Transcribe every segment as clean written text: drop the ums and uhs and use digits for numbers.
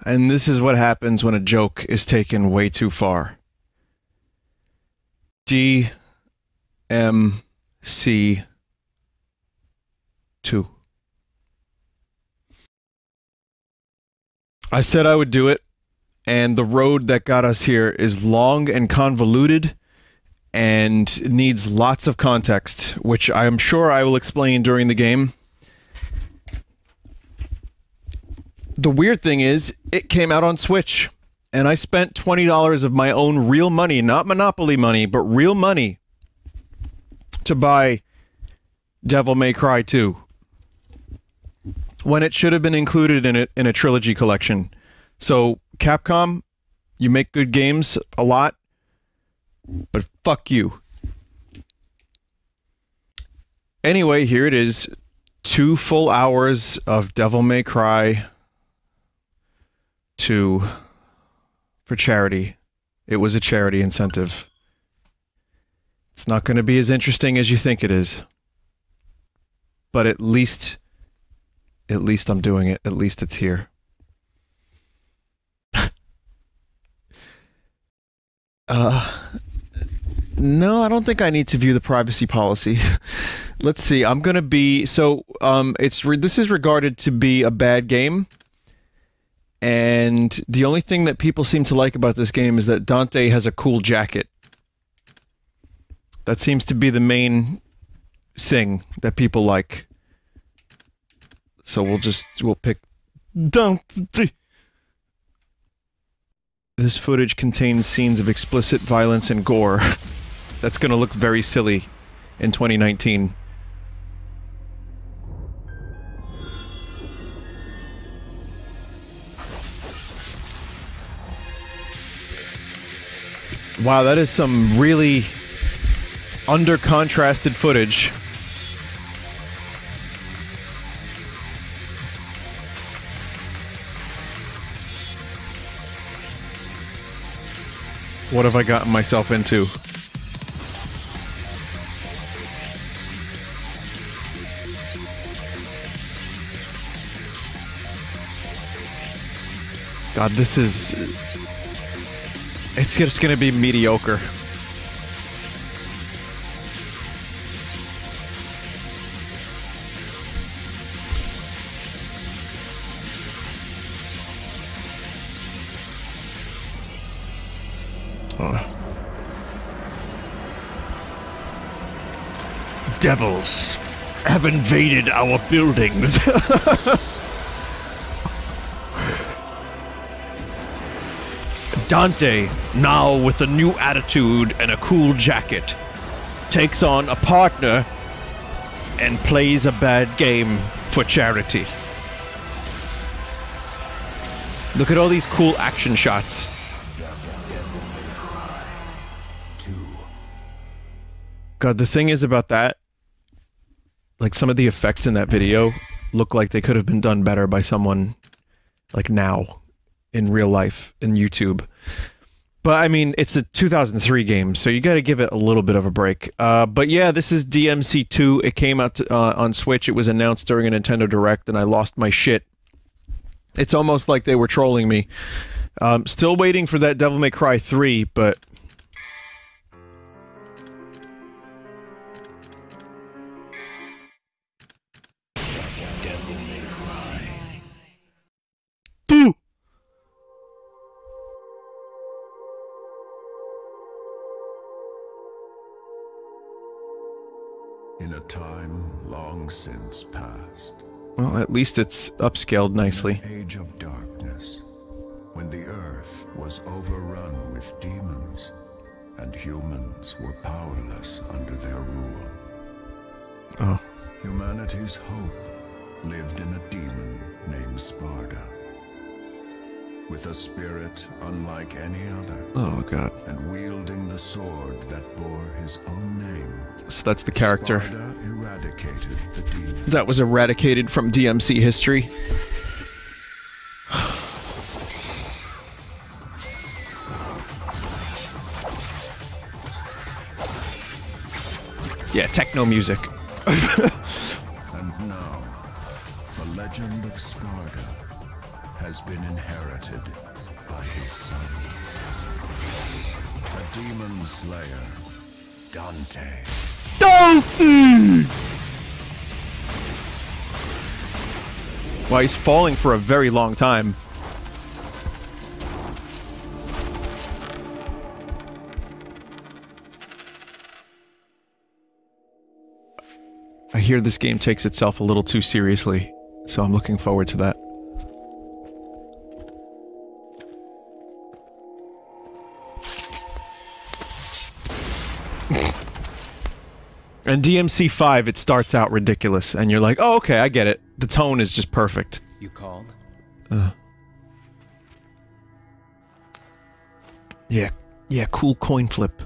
And this is what happens when a joke is taken way too far. DMC2. I said I would do it, and the road that got us here is long and convoluted and needs lots of context, which I am sure I will explain during the game. The weird thing is, it came out on Switch, and I spent $20 of my own real money, not Monopoly money, but real money, to buy Devil May Cry 2, when it should have been included in a trilogy collection. So, Capcom, you make good games a lot, but fuck you. Anyway, here it is. 2 full hours of Devil May Cry 2 for charity. It was a charity incentive. It's not going to be as interesting as you think it is. But at least I'm doing it. At least it's here. No, I don't think I need to view the privacy policy. Let's see. I'm going to be... So, this is regarded to be a bad game. And the only thing that people seem to like about this game is that Dante has a cool jacket. That seems to be the main thing that people like. So we'll pick Dante. This footage contains scenes of explicit violence and gore. That's gonna look very silly in 2019. Wow, that is some really under-contrasted footage. What have I gotten myself into? God, this is... It's just gonna be mediocre. Devils have invaded our buildings. Dante, now with a new attitude and a cool jacket, takes on a partner and plays a bad game for charity. Look at all these cool action shots. God, the thing is about that, like, some of the effects in that video look like they could have been done better by someone, like, now, in real life, in YouTube. But, I mean, it's a 2003 game, so you gotta give it a little bit of a break. But yeah, this is DMC2. It came out on Switch. It was announced during a Nintendo Direct, and I lost my shit. It's almost like they were trolling me. Still waiting for that Devil May Cry 3, but... In a time long since past. Well, at least it's upscaled nicely. In an age of darkness, when the earth was overrun with demons, and humans were powerless under their rule. Oh. Humanity's hope lived in a demon named Sparda, with a spirit unlike any other. Oh, God. And wielding the sword that bore his own name. So that's the character. Sparda eradicated the demon. That was eradicated from DMC history. Yeah, techno music. And now, the legend of Sparda has been inherited by his son. A demon slayer, Dante. Dante! Well, he's falling for a very long time. I hear this game takes itself a little too seriously, so I'm looking forward to that. And DMC 5, it starts out ridiculous, and you're like, oh, okay, I get it. The tone is just perfect. You called? Yeah, cool coin flip.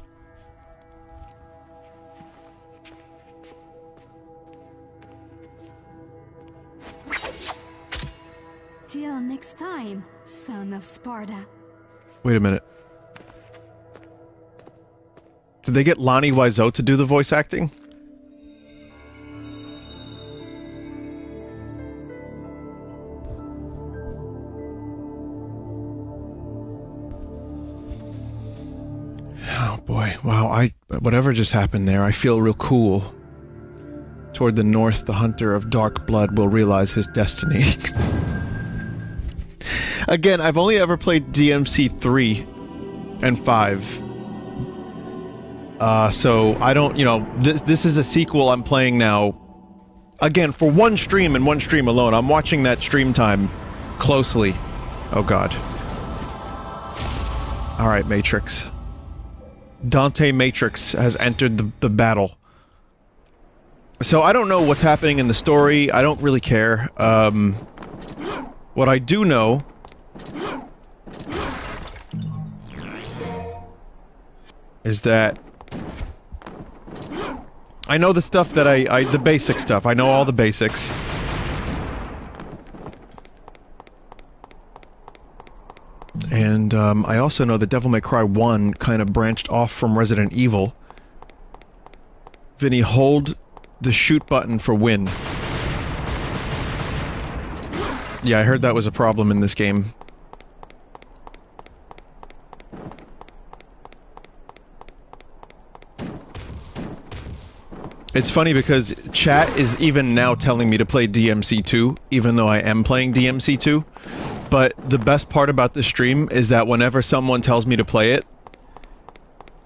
Till next time, son of Sparta. Wait a minute. Did they get Lonnie Wiseau to do the voice acting? Oh boy, wow, whatever just happened there, I feel real cool. Toward the north, the hunter of dark blood will realize his destiny. Again, I've only ever played DMC 3 and 5. So I don't, you know, this is a sequel I'm playing now. Again, for one stream and one stream alone. I'm watching that stream time closely. Oh god. Alright, Matrix. Dante Matrix has entered the battle. So I don't know what's happening in the story. I don't really care. What I do know is that I know the stuff that the basic stuff. I know all the basics. And, I also know that Devil May Cry 1 kind of branched off from Resident Evil. Vinny, hold the shoot button for win. Yeah, I heard that was a problem in this game. It's funny because chat is even now telling me to play DMC 2, even though I am playing DMC 2. But the best part about this stream is that whenever someone tells me to play it,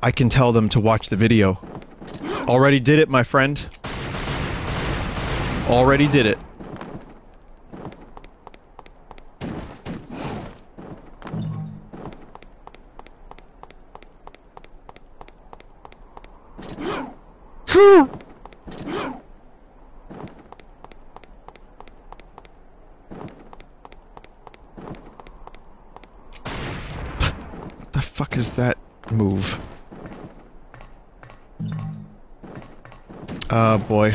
I can tell them to watch the video. Already did it, my friend. Already did it. What the fuck is that move? Boy.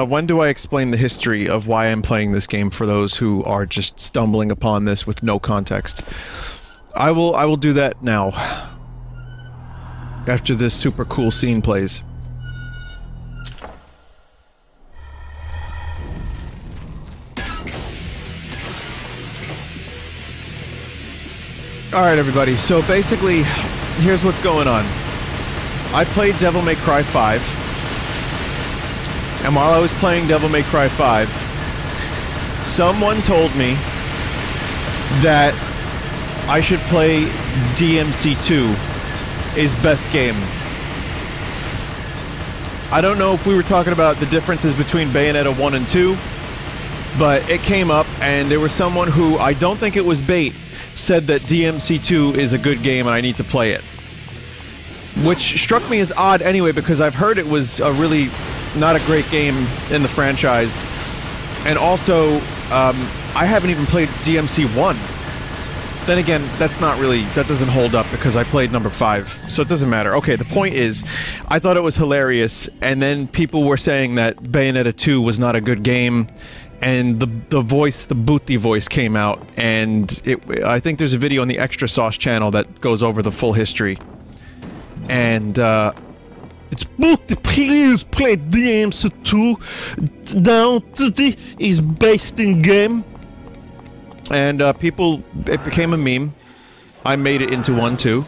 When do I explain the history of why I'm playing this game for those who are just stumbling upon this with no context? I will do that now. After this super cool scene plays. Alright everybody, so basically, here's what's going on. I played Devil May Cry 5. And while I was playing Devil May Cry 5, someone told me that I should play DMC 2, is best game. I don't know if we were talking about the differences between Bayonetta 1 and 2, but it came up and there was someone who, I don't think it was bait, said that DMC 2 is a good game and I need to play it. Which struck me as odd anyway, because I've heard it was a really not a great game in the franchise. And also, I haven't even played DMC 1. Then again, that's not really, that doesn't hold up because I played number 5, so it doesn't matter. Okay, the point is, I thought it was hilarious, and then people were saying that Bayonetta 2 was not a good game, and the voice, the BOOTI voice came out, and I think there's a video on the Extra Sauce channel that goes over the full history. And, it's BOOTI, please play DMC 2. Dante is based in game. And people, it became a meme. I made it into one too.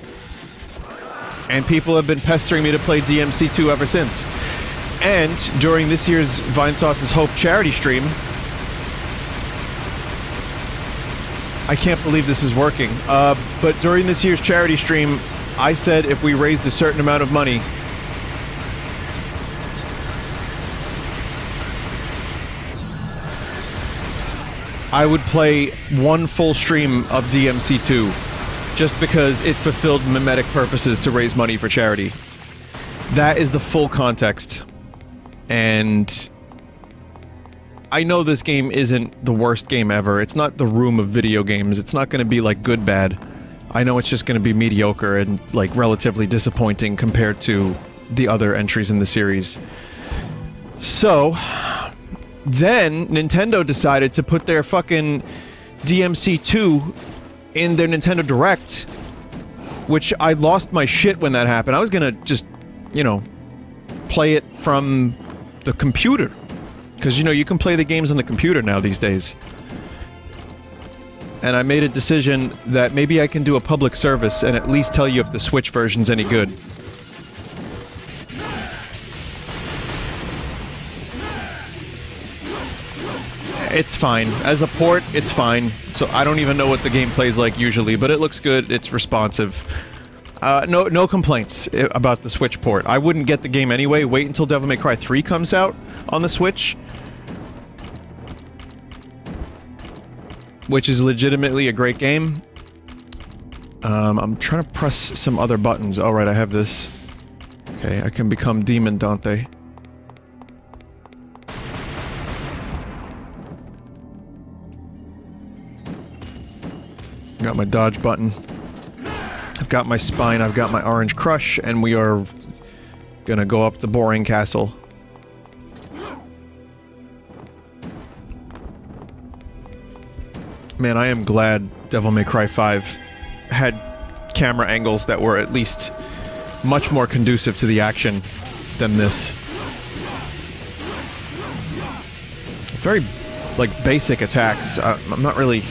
And people have been pestering me to play DMC2 ever since. And during this year's Vinesauce's Hope charity stream, I can't believe this is working. But during this year's charity stream, I said if we raised a certain amount of money, I would play one full stream of DMC2 just because it fulfilled mimetic purposes to raise money for charity. That is the full context. And I know this game isn't the worst game ever. It's not the Room of video games. It's not going to be like good bad. I know it's just going to be mediocre and like relatively disappointing compared to the other entries in the series. So then Nintendo decided to put their fucking DMC2 in their Nintendo Direct, which I lost my shit when that happened. I was gonna just, you know, play it from the computer. Because, you know, you can play the games on the computer now these days. And I made a decision that maybe I can do a public service and at least tell you if the Switch version's any good. It's fine. As a port, it's fine. So I don't even know what the game plays like usually, but it looks good, it's responsive. No complaints about the Switch port. I wouldn't get the game anyway. Wait until Devil May Cry 3 comes out on the Switch. Which is legitimately a great game. I'm trying to press some other buttons. Alright, I have this. Okay, I can become Demon Dante. Got my dodge button. I've got my spine, I've got my orange crush, and we are gonna go up the boring castle. Man, I am glad Devil May Cry 5 had camera angles that were at least much more conducive to the action than this. Very, like, basic attacks. I'm not really...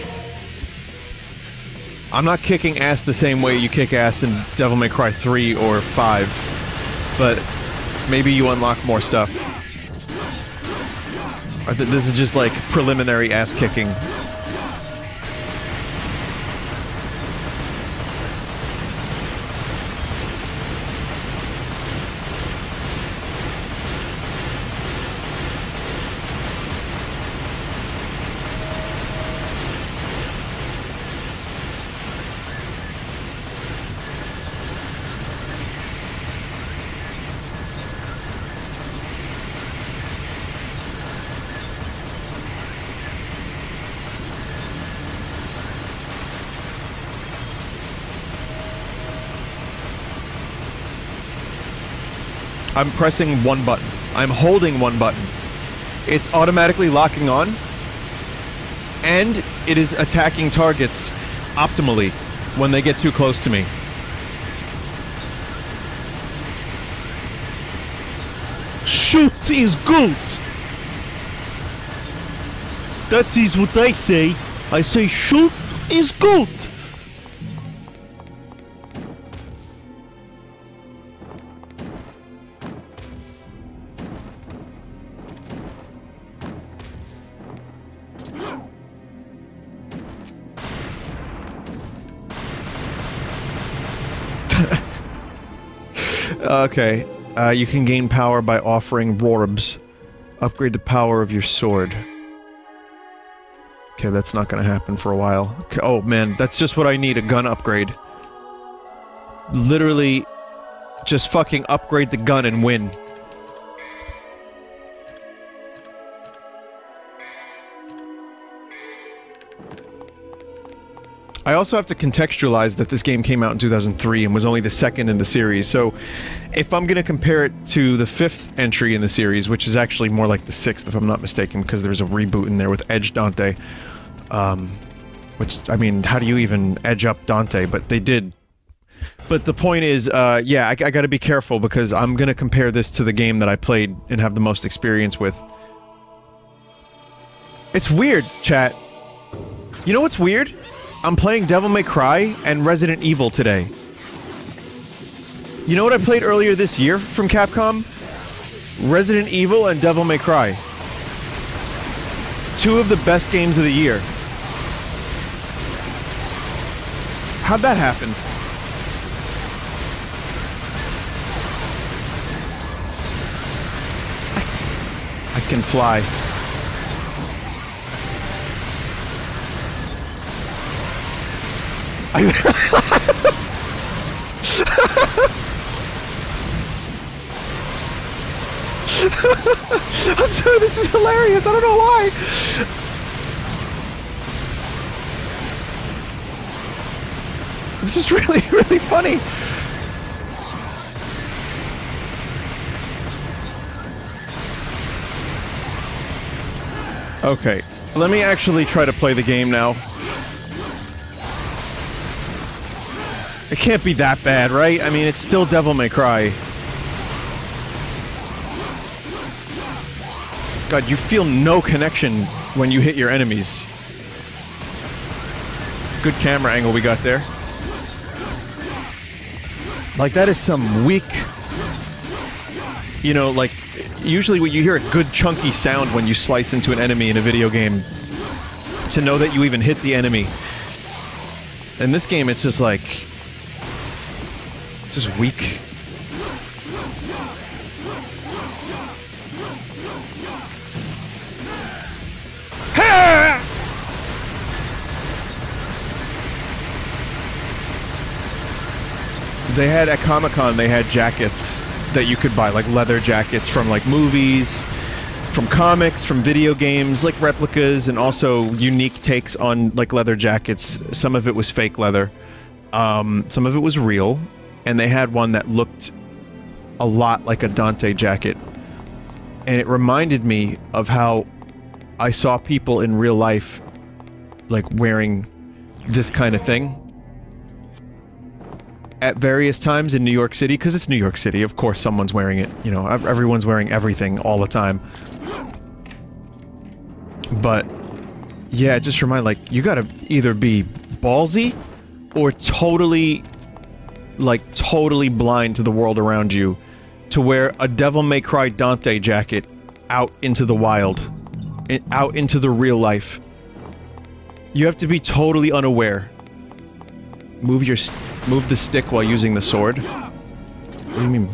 I'm not kicking ass the same way you kick ass in Devil May Cry 3 or 5, but maybe you unlock more stuff. This is just like preliminary ass kicking. I'm pressing one button. I'm holding one button. It's automatically locking on, and it is attacking targets optimally when they get too close to me. Shoot is good! That is what I say. I say shoot is good! Okay, you can gain power by offering Rorbs. Upgrade the power of your sword. Okay, that's not gonna happen for a while. Okay, oh man, that's just what I need, a gun upgrade. Literally, just fucking upgrade the gun and win. I also have to contextualize that this game came out in 2003 and was only the second in the series, so if I'm gonna compare it to the 5th entry in the series, which is actually more like the 6th if I'm not mistaken, because there's a reboot in there with Edge Dante, which, I mean, how do you even edge up Dante? But they did. But the point is, yeah, I gotta be careful because I'm gonna compare this to the game that I played and have the most experience with. It's weird, chat. You know what's weird? I'm playing Devil May Cry and Resident Evil today. You know what I played earlier this year from Capcom? Resident Evil and Devil May Cry. Two of the best games of the year. How'd that happen? I can fly. I'm sorry, this is hilarious. I don't know why. This is really, really funny. Okay, let me actually try to play the game now. It can't be that bad, right? I mean, it's still Devil May Cry. God, you feel no connection when you hit your enemies. Good camera angle we got there. Like, that is some weak... You know, like, usually when you hear a good chunky sound when you slice into an enemy in a video game, to know that you even hit the enemy. In this game, it's just like... just weak. They had at Comic-Con, they had jackets that you could buy, like leather jackets from like movies, from comics, from video games, like replicas, and also unique takes on like leather jackets. Some of it was fake leather, some of it was real, and they had one that looked a lot like a Dante jacket, and it reminded me of how I saw people in real life like wearing this kind of thing at various times in New York City, because it's New York City, of course someone's wearing it, you know, everyone's wearing everything all the time. But, yeah, it just reminded, like, you gotta either be ballsy, or totally, like, totally blind to the world around you, to wear a Devil May Cry Dante jacket out into the wild, out into the real life. You have to be totally unaware. Move the stick while using the sword? What do you mean?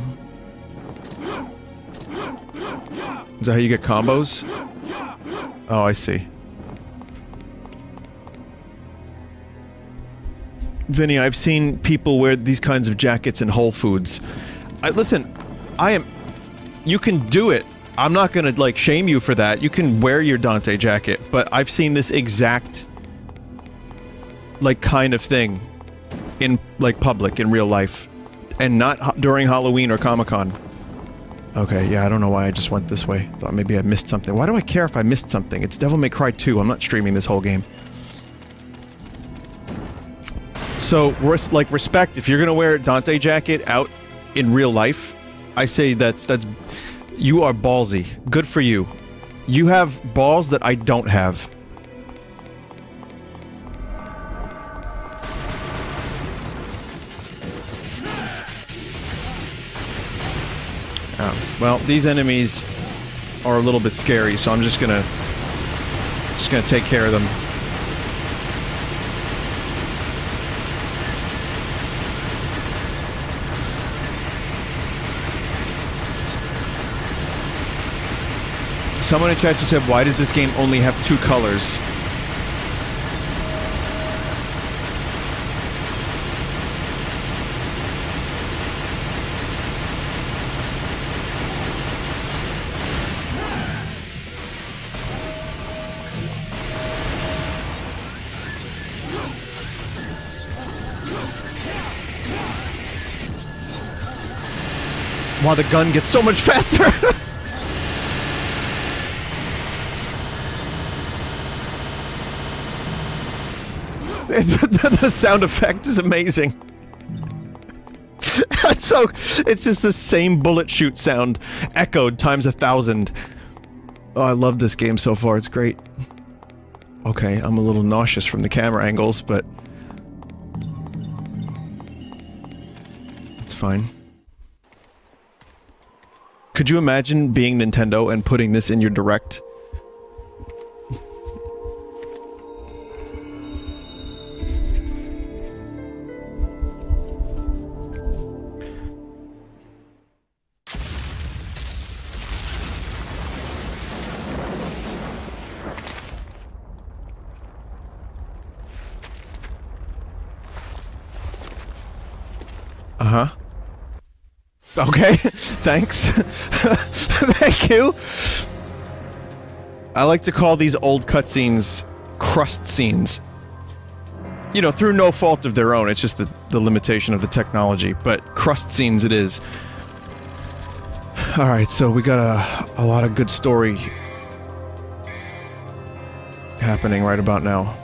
Is that how you get combos? Oh, I see. Vinny, I've seen people wear these kinds of jackets in Whole Foods. Listen, you can do it. I'm not gonna, like, shame you for that. You can wear your Dante jacket, but I've seen this exact, like, kind of thing in, like, public, in real life, and not during Halloween or Comic-Con. Okay, yeah, I don't know why I just went this way. Thought maybe I missed something. Why do I care if I missed something? It's Devil May Cry 2. I'm not streaming this whole game. So, like, respect. If you're gonna wear a Dante jacket out in real life, I say that's you are ballsy. Good for you. You have balls that I don't have. Well, these enemies are a little bit scary, so I'm just gonna take care of them. Someone in chat just said, why does this game only have 2 colors? Wow, the gun gets so much faster! The sound effect is amazing. So, it's just the same bullet shoot sound, echoed times 1,000. Oh, I love this game so far, it's great. Okay, I'm a little nauseous from the camera angles, but... it's fine. Could you imagine being Nintendo and putting this in your Direct? Uh-huh. Okay, thanks. Thank you. I like to call these old cutscenes crust scenes. You know, through no fault of their own, it's just the limitation of the technology, but crust scenes it is. Alright, so we got a lot of good story happening right about now.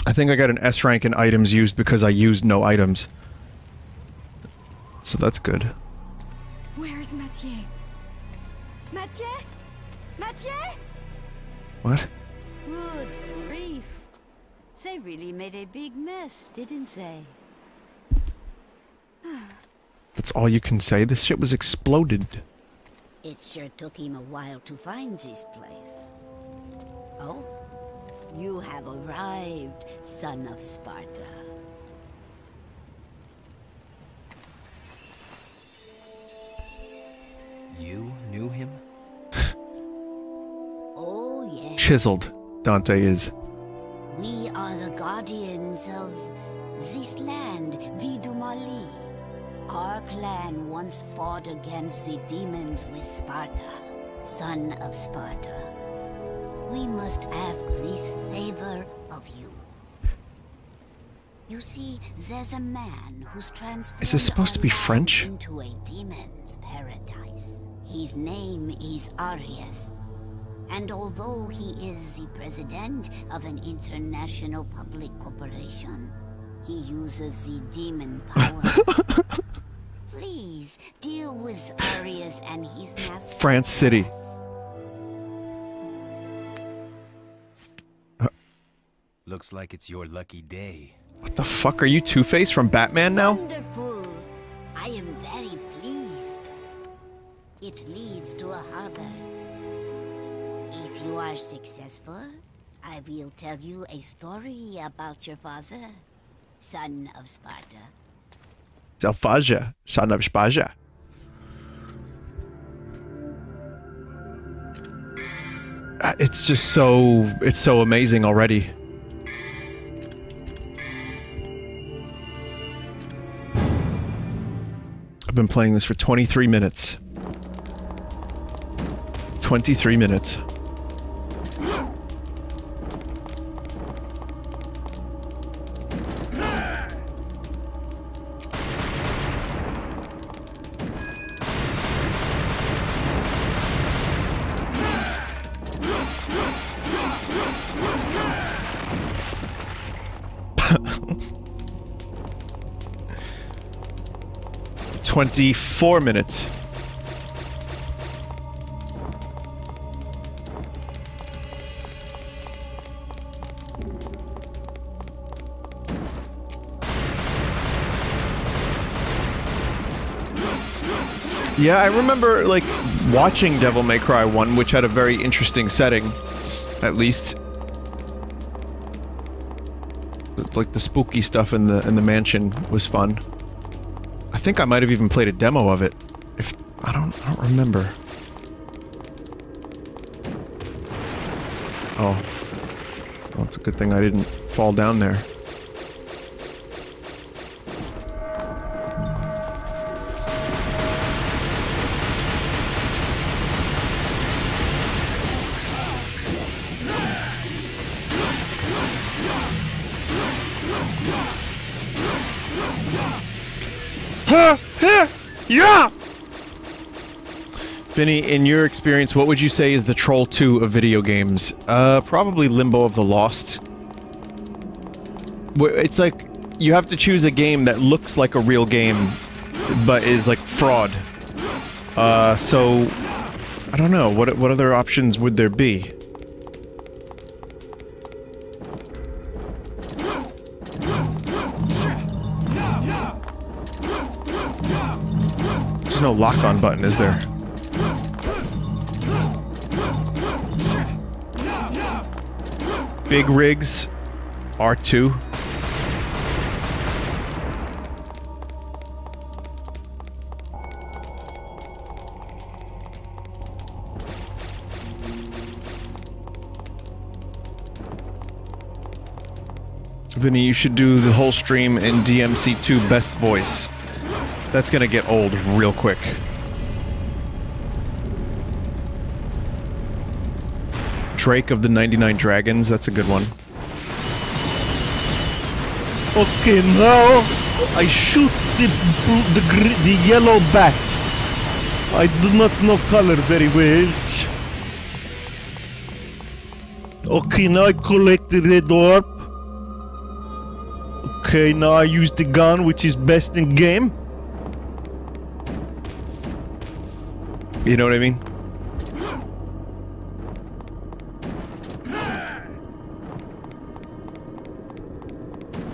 I think I got an S rank in items used because I used no items. So that's good. Where's Mathieu? Mathieu? Mathieu? What? Good grief. They really made a big mess, didn't they? That's all you can say? This shit was exploded. It sure took him a while to find this place. Oh? You have arrived, son of Sparta. You knew him? Oh, yes. Chiseled, Dante is. We are the guardians of this land, Vidumali. Our clan once fought against the demons with Sparta, son of Sparta. We must ask this favor of you. You see, there's a man who's transformed Is this supposed to be our land French? into a demon's paradise. His name is Arius. And although he is the president of an international public corporation, he uses the demon power. Please, deal with Arius and his master. France City. Looks like it's your lucky day. What the fuck? Are you Two-Face from Batman now? Wonderful. I am very pleased. It leads to a harbor. If you are successful, I will tell you a story about your father, son of Sparta. Zelfaja, son of Spaja. It's just so... it's so amazing already. I've been playing this for 23 minutes. 23 minutes. Twenty-four minutes. Yeah, I remember, like, watching Devil May Cry 1, which had a very interesting setting, at least. Like, the spooky stuff in the mansion was fun. I think I might have even played a demo of it. If I don't remember. Oh. Well, it's a good thing I didn't fall down there. Yeah! Vinny, in your experience, what would you say is the Troll 2 of video games? Probably Limbo of the Lost. It's like, you have to choose a game that looks like a real game, but is like fraud. So I don't know. What other options would there be? There's no lock-on button, is there? Big rigs, R2. Vinny, you should do the whole stream in DMC2 best voice. That's gonna get old real quick. Drake of the 99 Dragons, that's a good one. Okay, now I shoot the yellow bat. I do not know color very well. Okay, now I collect the red orb. Okay, now I use the gun, which is best in game. You know what I mean?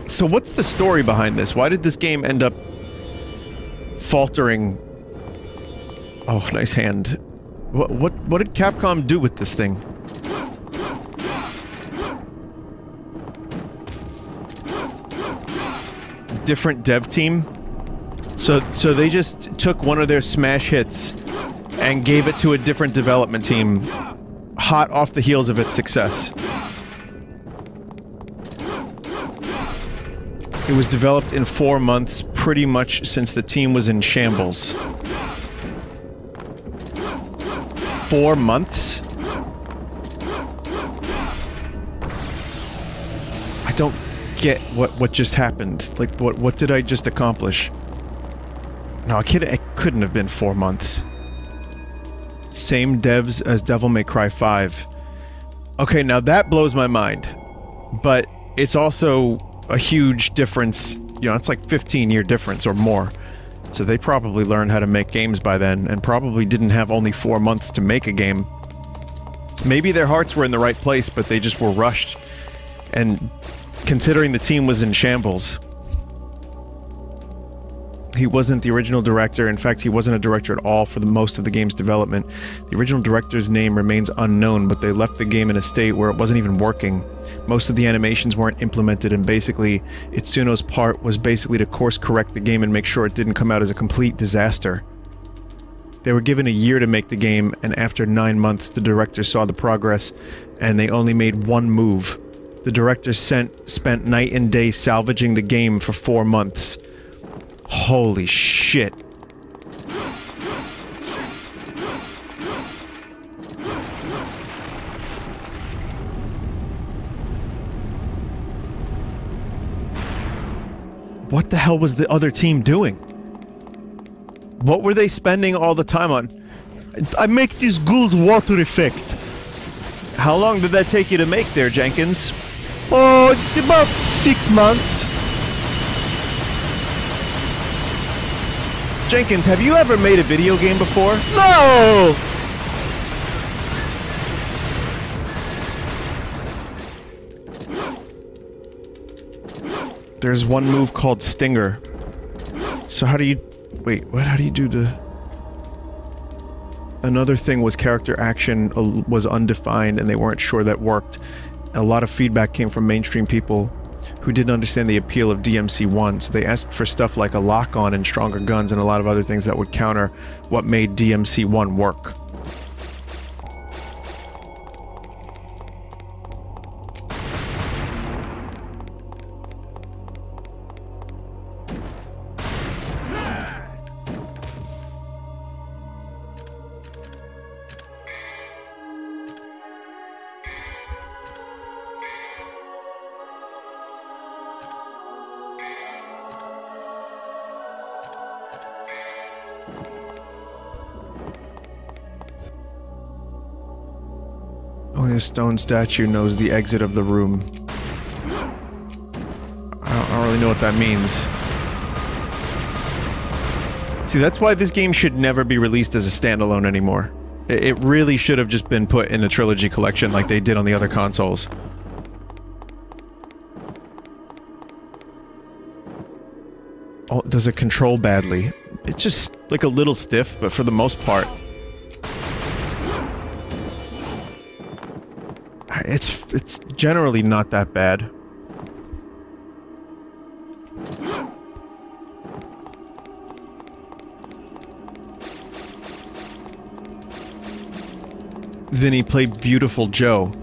So what's the story behind this? Why did this game end up faltering? Oh, nice hand. What did Capcom do with this thing? Different dev team? So they just took one of their smash hits and gave it to a different development team, hot off the heels of its success. It was developed in 4 months, pretty much since the team was in shambles. 4 months? I don't get what just happened. Like, what did I just accomplish? No, it couldn't have been 4 months. Same devs as Devil May Cry 5. Okay, now that blows my mind. But it's also a huge difference. You know, it's like 15-year difference or more. So they probably learned how to make games by then, and probably didn't have only 4 months to make a game. Maybe their hearts were in the right place, but they just were rushed. And considering the team was in shambles, he wasn't the original director. In fact, he wasn't a director at all for most of the game's development. The original director's name remains unknown, but they left the game in a state where it wasn't even working. Most of the animations weren't implemented, and basically, Itsuno's part was basically to course correct the game and make sure it didn't come out as a complete disaster. They were given a year to make the game, and after 9 months, the director saw the progress, and they only made one move. The director spent night and day salvaging the game for 4 months. Holy shit. What the hell was the other team doing? What were they spending all the time on? I make this gold water effect. How long did that take you to make there, Jenkins? Oh, about 6 months. Jenkins, have you ever made a video game before? No! There's one move called Stinger. So how do you... Wait, what? How do you do the... Another thing was character action was undefined and they weren't sure that worked. A lot of feedback came from mainstream people who didn't understand the appeal of DMC1, so they asked for stuff like a lock-on and stronger guns and a lot of other things that would counter what made DMC1 work. Only a stone statue knows the exit of the room. I don't really know what that means. See, that's why this game should never be released as a standalone anymore. It really should have just been put in a trilogy collection like they did on the other consoles. Oh, does it control badly? It's just like a little stiff, but for the most part... It's generally not that bad. Vinny, play Beautiful Joe.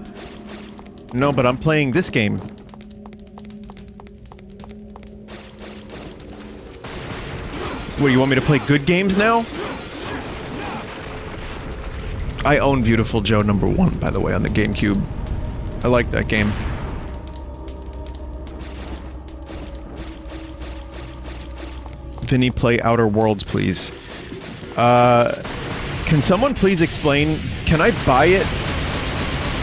No, but I'm playing this game. What, you want me to play good games now? I own Beautiful Joe #1, by the way, on the GameCube. I like that game. Vinny, play Outer Worlds, please. Can someone please explain, can I buy it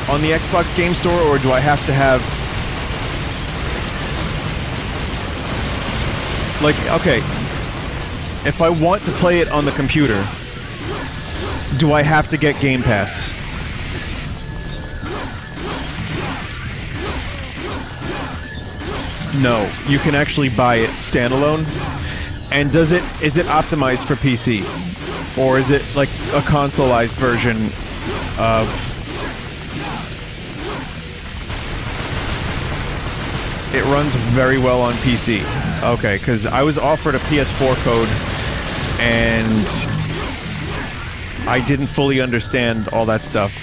on the Xbox Game Store, or do I have to have... Like, okay, if I want to play it on the computer, do I have to get Game Pass? No, you can actually buy it standalone. And is it optimized for PC? Or is it like a consoleized version of... It runs very well on PC. Okay, because I was offered a PS4 code, and I didn't fully understand all that stuff.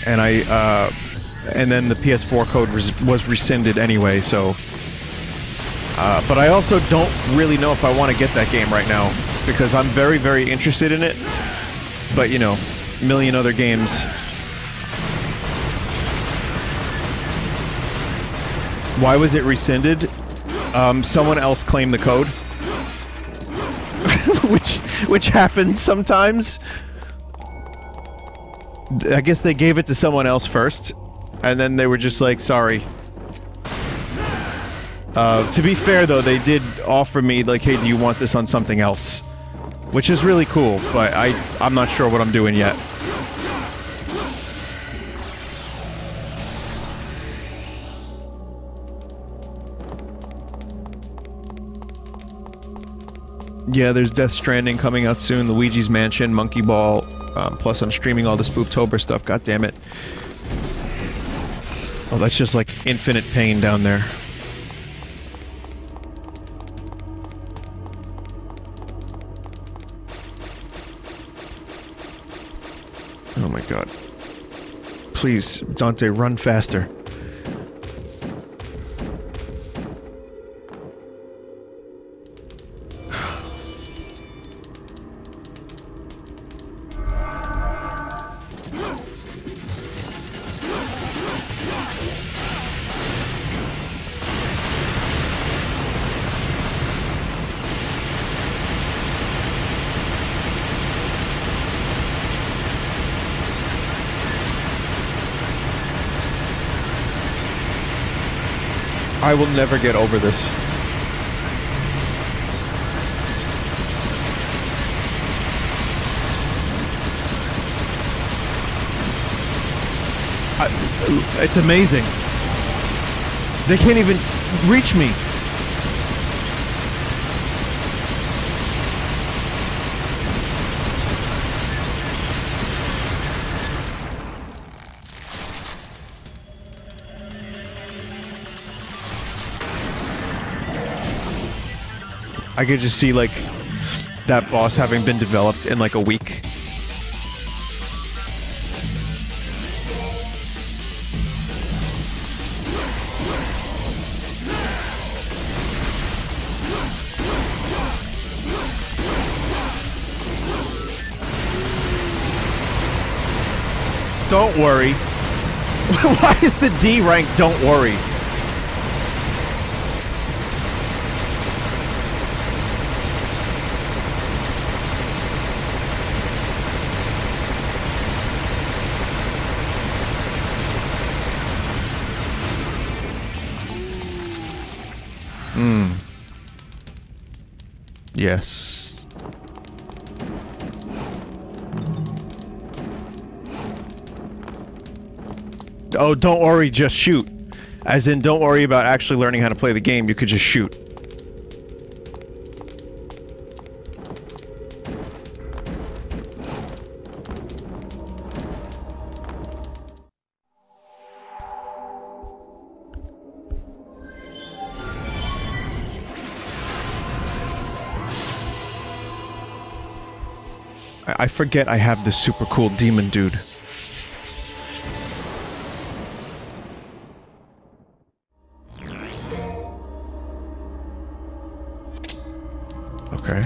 And and then the PS4 code was rescinded anyway, so... but I also don't really know if I want to get that game right now, because I'm very, very interested in it. But, you know, a million other games. Why was it rescinded? Someone else claimed the code. which happens sometimes. I guess they gave it to someone else first, and then they were just like, sorry. To be fair, though, they did offer me, like, hey, do you want this on something else? Which is really cool, but I'm not sure what I'm doing yet. Yeah, there's Death Stranding coming out soon, Luigi's Mansion, Monkey Ball, plus I'm streaming all the Spooktober stuff, god damn it. Oh, that's just like infinite pain down there. Oh my god. Please, Dante, run faster. I will never get over this. It's amazing. They can't even reach me. I could just see, like, that boss having been developed in, like, a week. Don't worry. Why is the D rank don't worry? Yes. Oh, don't worry, just shoot. As in, don't worry about actually learning how to play the game, you could just shoot. I forget I have this super cool demon dude. Okay.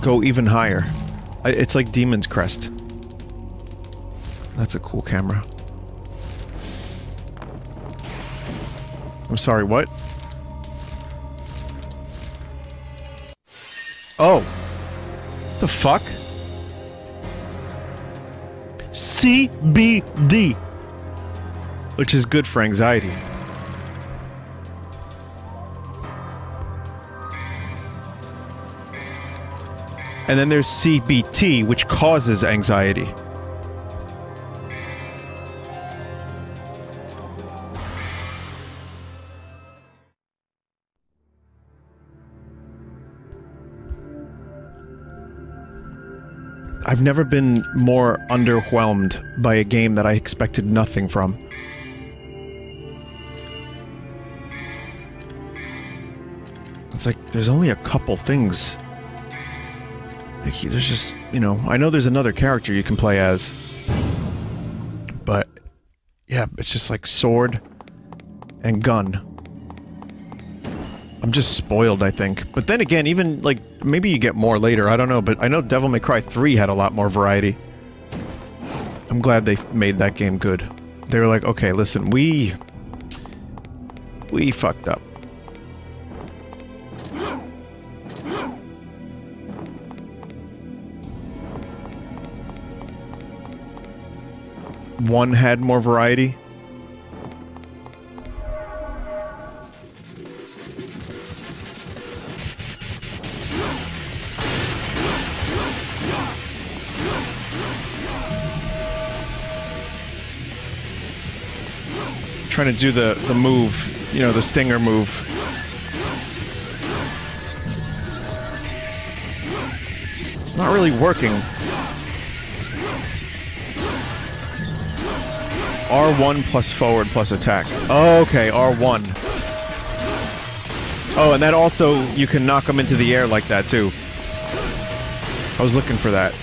Go even higher. It's like Demon's Crest. That's a cool camera. I'm sorry, what? Oh. The fuck? CBD. Which is good for anxiety. And then there's CBT, which causes anxiety. I've never been more underwhelmed by a game that I expected nothing from. It's like, there's only a couple things. Like, there's just, you know, I know there's another character you can play as. But, yeah, it's just like sword and gun. I'm just spoiled, I think. But then again, even, like, maybe you get more later, I don't know, but I know Devil May Cry 3 had a lot more variety. I'm glad they made that game good. They were like, okay, listen, we fucked up. One had more variety. Trying to do the move, you know, the stinger move. It's not really working. R1 plus forward plus attack. Oh, okay, R1. Oh, and that also, you can knock them into the air like that, too. I was looking for that.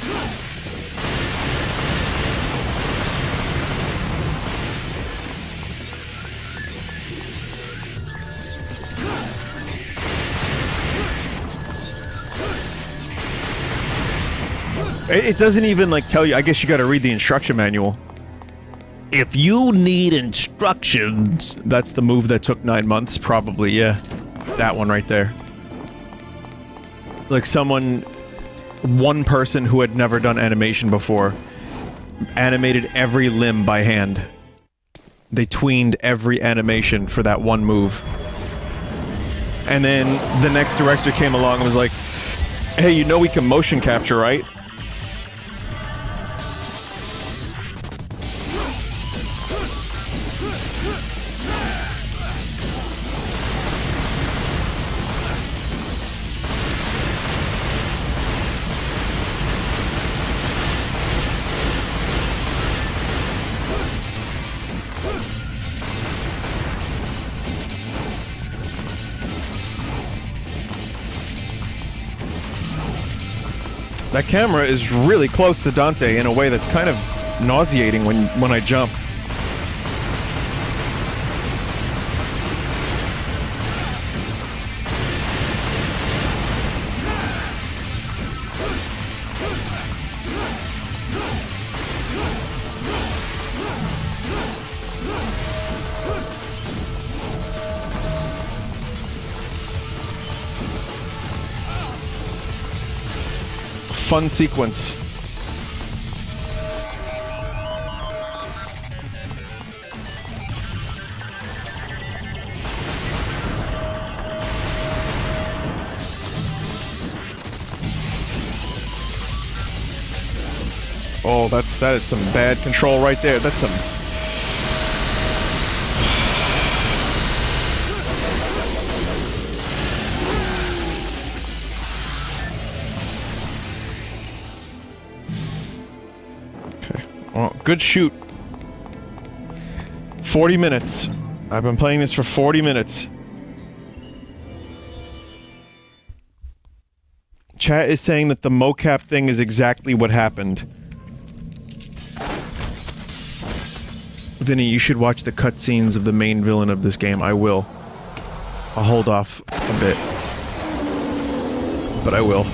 It doesn't even, like, tell you. I guess you gotta read the instruction manual. If you need instructions... That's the move that took 9 months, probably, yeah. That one right there. Like, one person who had never done animation before animated every limb by hand. They tweened every animation for that one move. And then the next director came along and was like, hey, you know we can motion capture, right? That camera is really close to Dante in a way that's kind of nauseating when I jump. fun sequence. Oh, that is some bad control right there. That's some... Okay. Well, good shoot. 40 minutes. I've been playing this for 40 minutes. Chat is saying that the mocap thing is exactly what happened. Vinny, you should watch the cutscenes of the main villain of this game. I will. I'll hold off a bit. But I will.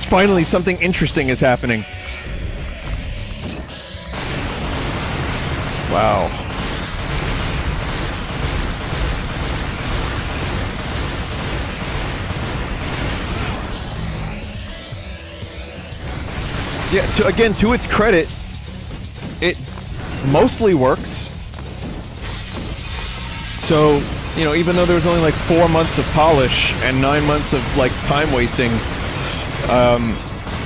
Finally, something interesting is happening. Wow. Yeah, to its credit, it mostly works. So, you know, even though there was only like 4 months of polish and 9 months of like time wasting,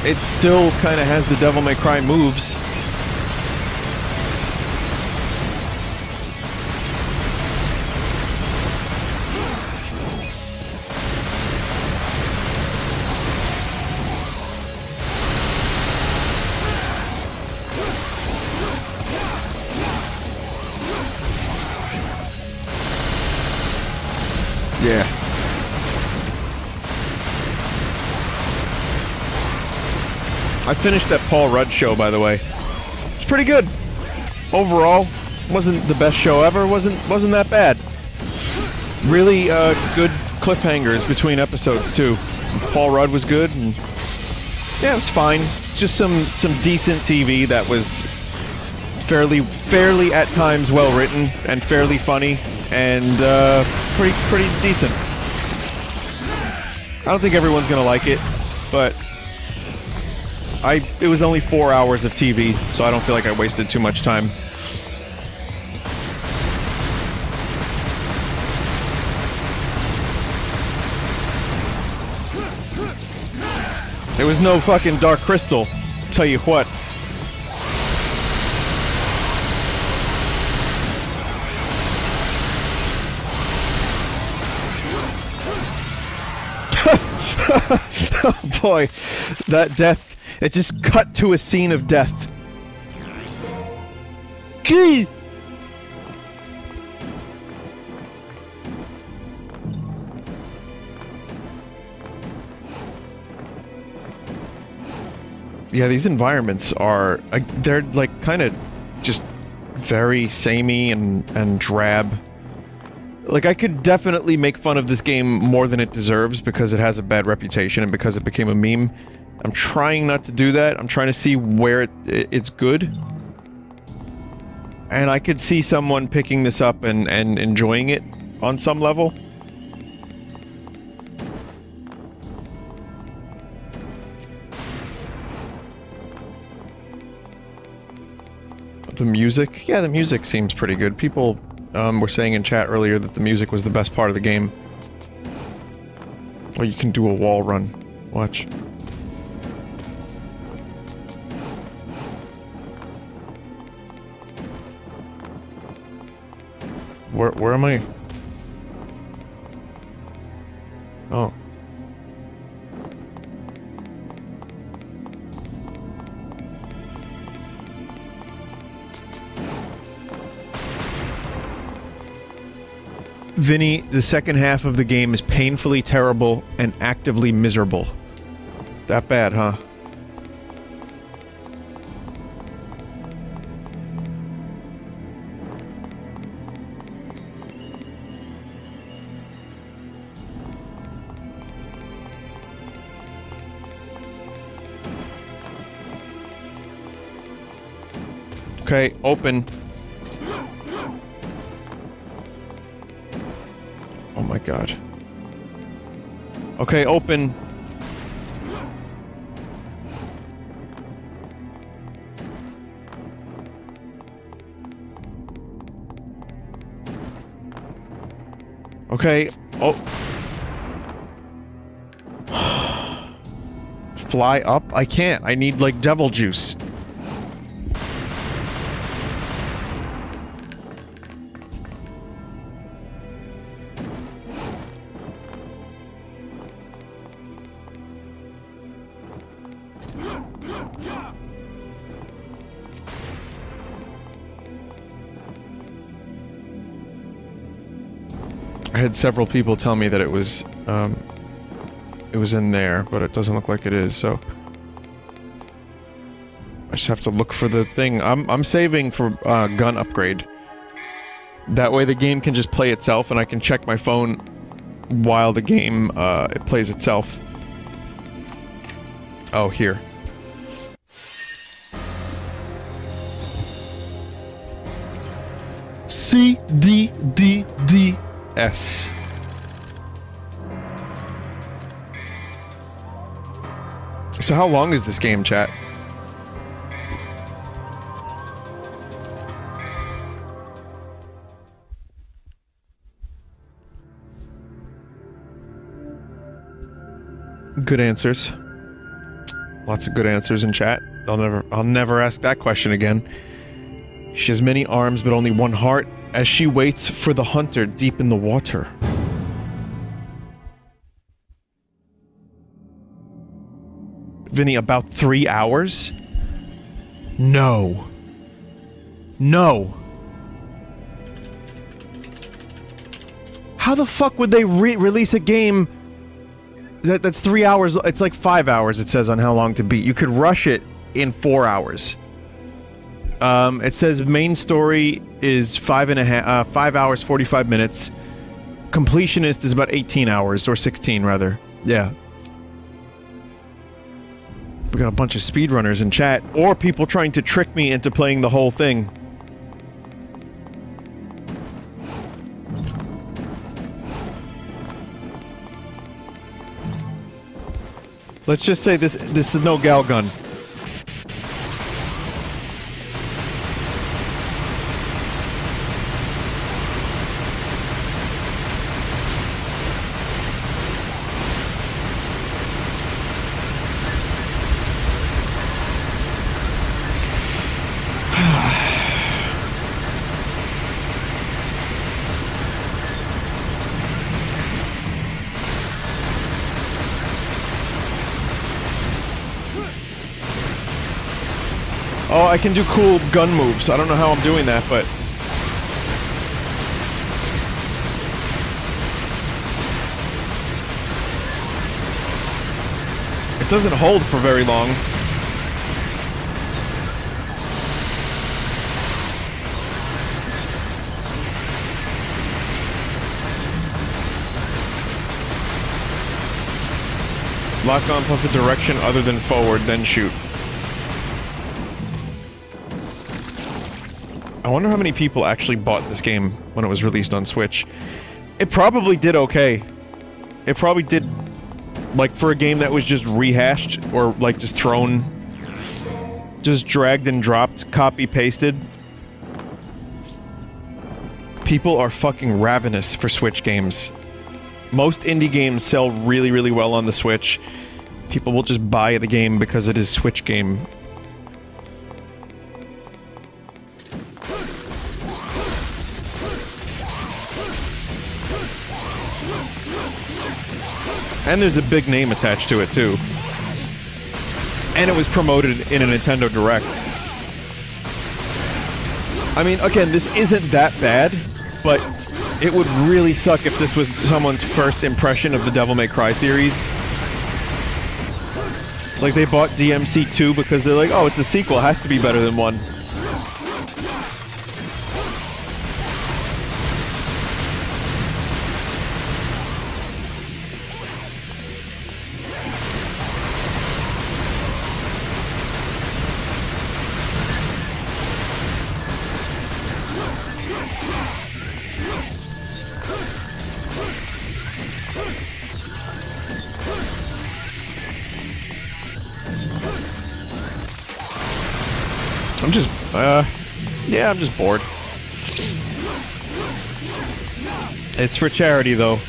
it still kind of has the Devil May Cry moves. Yeah. I finished that Paul Rudd show, by the way. It's pretty good. Overall, wasn't the best show ever. Wasn't that bad. Really good cliffhangers between episodes too. Paul Rudd was good, and yeah, it was fine. Just some decent TV that was fairly at times well written and fairly funny and pretty decent. I don't think everyone's gonna like it, but it was only 4 hours of TV, so I don't feel like I wasted too much time. There was no fucking Dark Crystal, tell you what. Oh boy, that death. It just cut to a scene of death. Key! Yeah, these environments are... they're like kind of just very samey and drab. Like, I could definitely make fun of this game more than it deserves because it has a bad reputation and because it became a meme. I'm trying not to do that. I'm trying to see where it's good. And I could see someone picking this up and enjoying it on some level. The music? Yeah, the music seems pretty good. People were saying in chat earlier that the music was the best part of the game. Oh, you can do a wall run. Watch. Where am I? Oh. Vinny, the second half of the game is painfully terrible and actively miserable. That bad, huh? Okay, open. Oh my god. Okay, open. Okay, oh. Fly up? I can't. I need, like, devil juice. I had several people tell me that it was in there, but it doesn't look like it is, so... I just have to look for the thing. I'm saving for gun upgrade. That way the game can just play itself and I can check my phone while the game, it plays itself. Oh, here. C-D-D-D-S. So how long is this game, chat? Good answers. Lots of good answers in chat. I'll never ask that question again. She has many arms but only one heart as she waits for the hunter deep in the water. Vinny, about 3 hours? No. No. How the fuck would they release a game that's 3 hours? It's like 5 hours, it says on how long to beat. You could rush it in 4 hours. It says main story is 5 hours, 45 minutes. Completionist is about 18 hours, or 16 rather. Yeah. We got a bunch of speedrunners in chat, or people trying to trick me into playing the whole thing. Let's just say this is no gal gun. Oh, I can do cool gun moves. I don't know how I'm doing that, but... it doesn't hold for very long. Lock on plus a direction other than forward, then shoot. I wonder how many people actually bought this game when it was released on Switch. It probably did okay. It probably did, like, for a game that was just rehashed, or, like, just thrown... just dragged and dropped, copy-pasted. People are fucking ravenous for Switch games. Most indie games sell really, really well on the Switch. People will just buy the game because it is Switch game. And there's a big name attached to it, too. And it was promoted in a Nintendo Direct. I mean, again, this isn't that bad, but it would really suck if this was someone's first impression of the Devil May Cry series. Like, they bought DMC 2 because they're like, oh, it's a sequel, it has to be better than 1. I'm just, yeah, I'm just bored. It's for charity, though.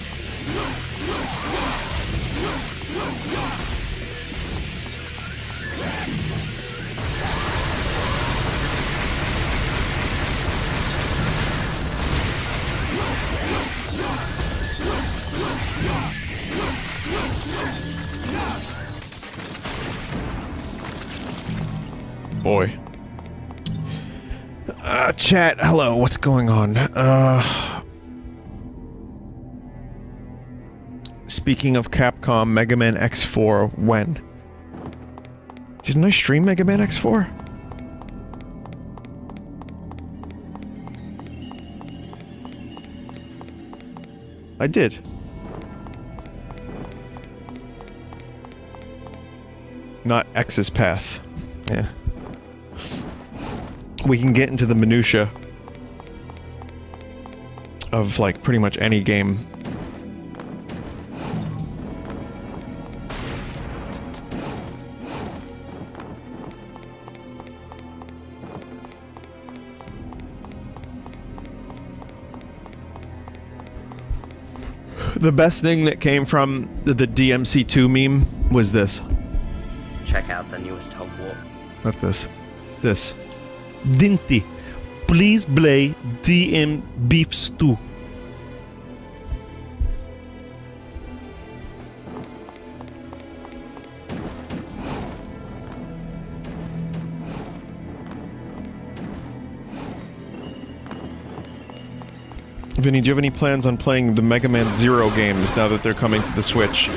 Boy. Chat, hello, what's going on? Speaking of Capcom, Mega Man X4, when? Didn't I stream Mega Man X4? I did. Not X's path. Yeah. We can get into the minutia of, like, pretty much any game. The best thing that came from the DMC2 meme was this. Check out the newest Hogwarts. Not this. This. Dinty, please play DM Beef Stew. Vinny, do you have any plans on playing the Mega Man Zero games now that they're coming to the Switch?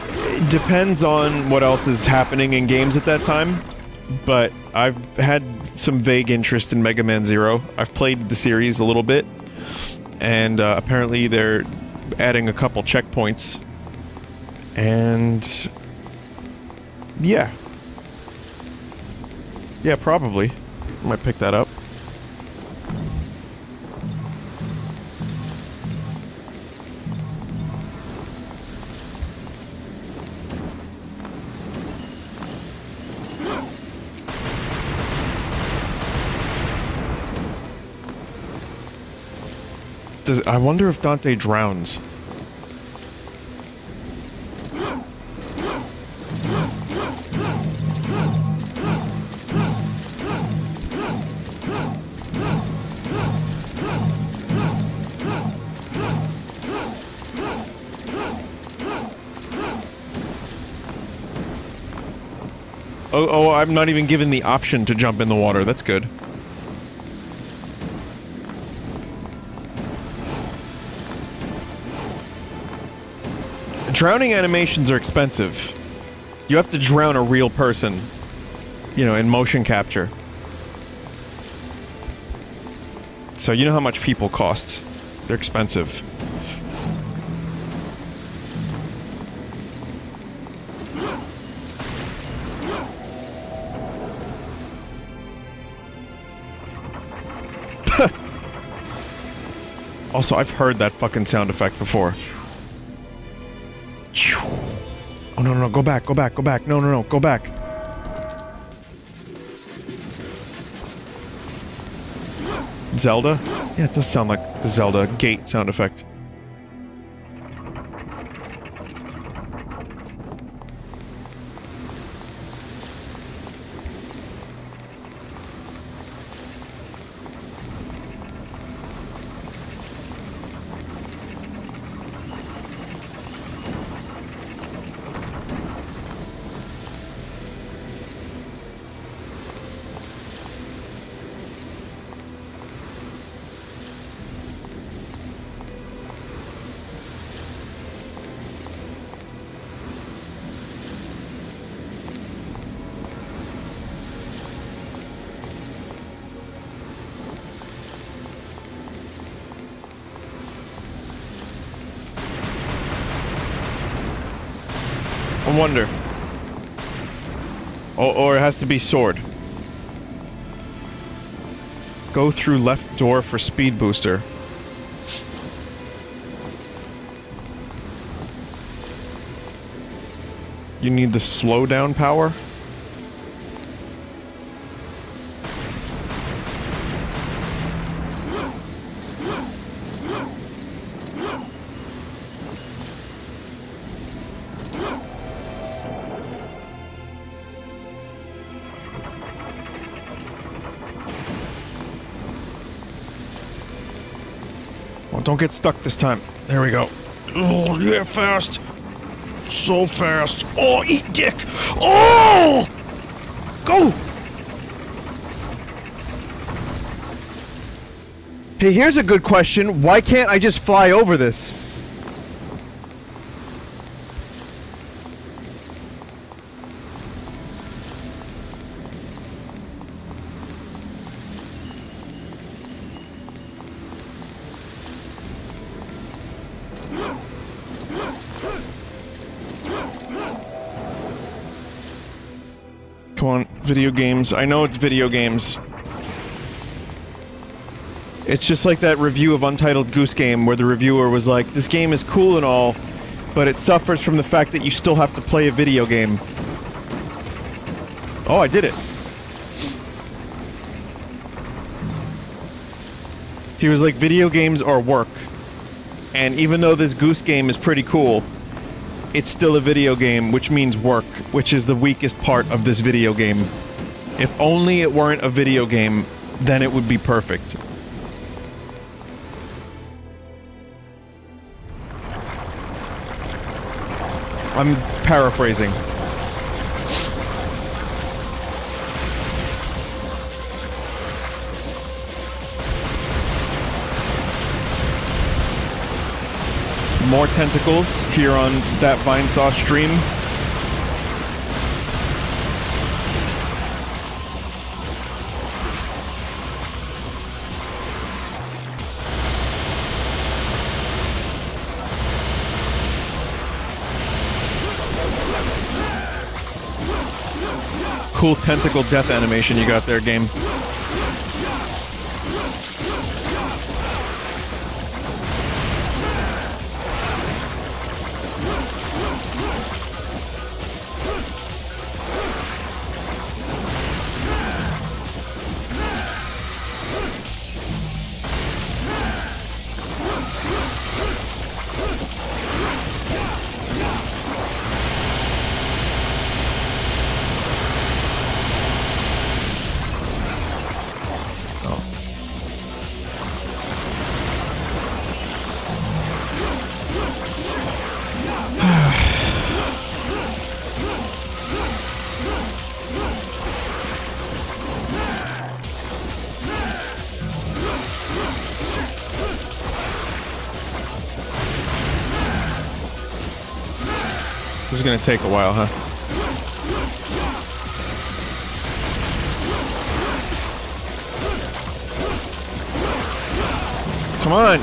It depends on what else is happening in games at that time, but I've had some vague interest in Mega Man Zero. I've played the series a little bit, and apparently they're adding a couple checkpoints, and yeah. Yeah, probably. I might pick that up. I wonder if Dante drowns. Oh, I'm not even given the option to jump in the water. That's good. Drowning animations are expensive. You have to drown a real person, you know, in motion capture. So you know how much people cost. They're expensive. Also, I've heard that fucking sound effect before. Oh, no, no, no, go back, go back, go back. No, no, no, go back. Zelda? Yeah, it does sound like the Zelda gate sound effect. I wonder. Or it has to be sword. Go through left door for speed booster. You need the slowdown power? don't get stuck this time. There we go. Oh, yeah, fast. So fast. Oh, eat dick. Oh! Go! Hey, here's a good question. Why can't I just fly over this? Come on, video games. I know it's video games. It's just like that review of Untitled Goose Game where the reviewer was like, this game is cool and all, but it suffers from the fact that you still have to play a video game. Oh, I did it. He was like, video games are work. And even though this Goose Game is pretty cool, it's still a video game, which means work, which is the weakest part of this video game. If only it weren't a video game, then it would be perfect. I'm paraphrasing. More tentacles here on that Vinesauce stream. Cool tentacle death animation you got there, game. This is gonna take a while, huh? Come on!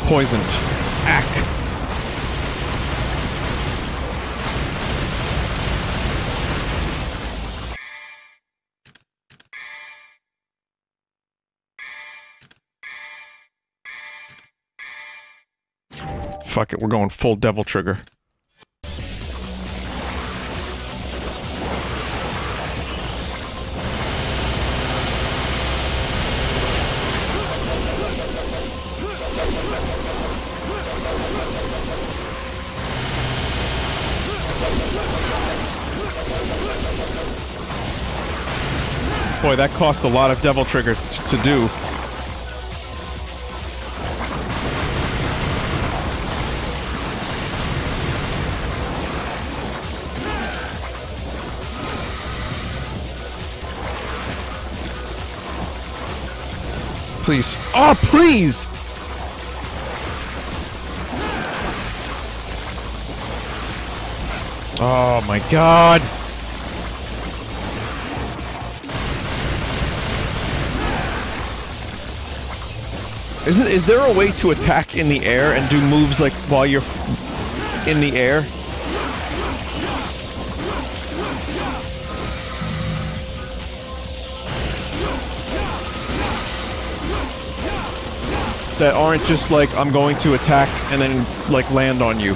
Poisoned. Ack. Fuck it, we're going full devil trigger. Boy, that cost a lot of devil trigger to do. Please. Oh, please! Oh my god! Is there a way to attack in the air and do moves like while you're in the air? That aren't just like, I'm going to attack and then like land on you.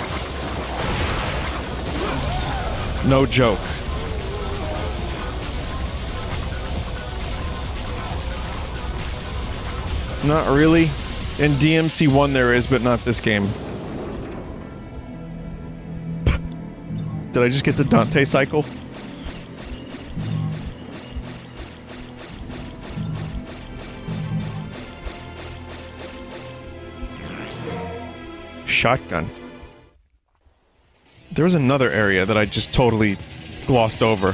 No joke. Not really. In DMC1 there is, but not this game. Did I just get the Dante cycle? shotgun. There was another area that I just totally glossed over.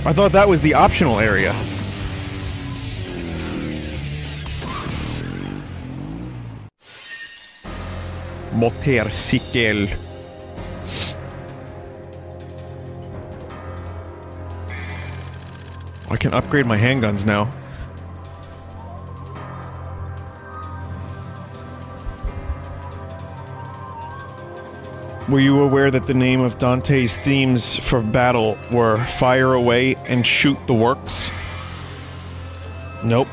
I thought that was the optional area. Motorcykel. I can upgrade my handguns now. Were you aware that the name of Dante's themes for battle were Fire Away and Shoot the Works? Nope.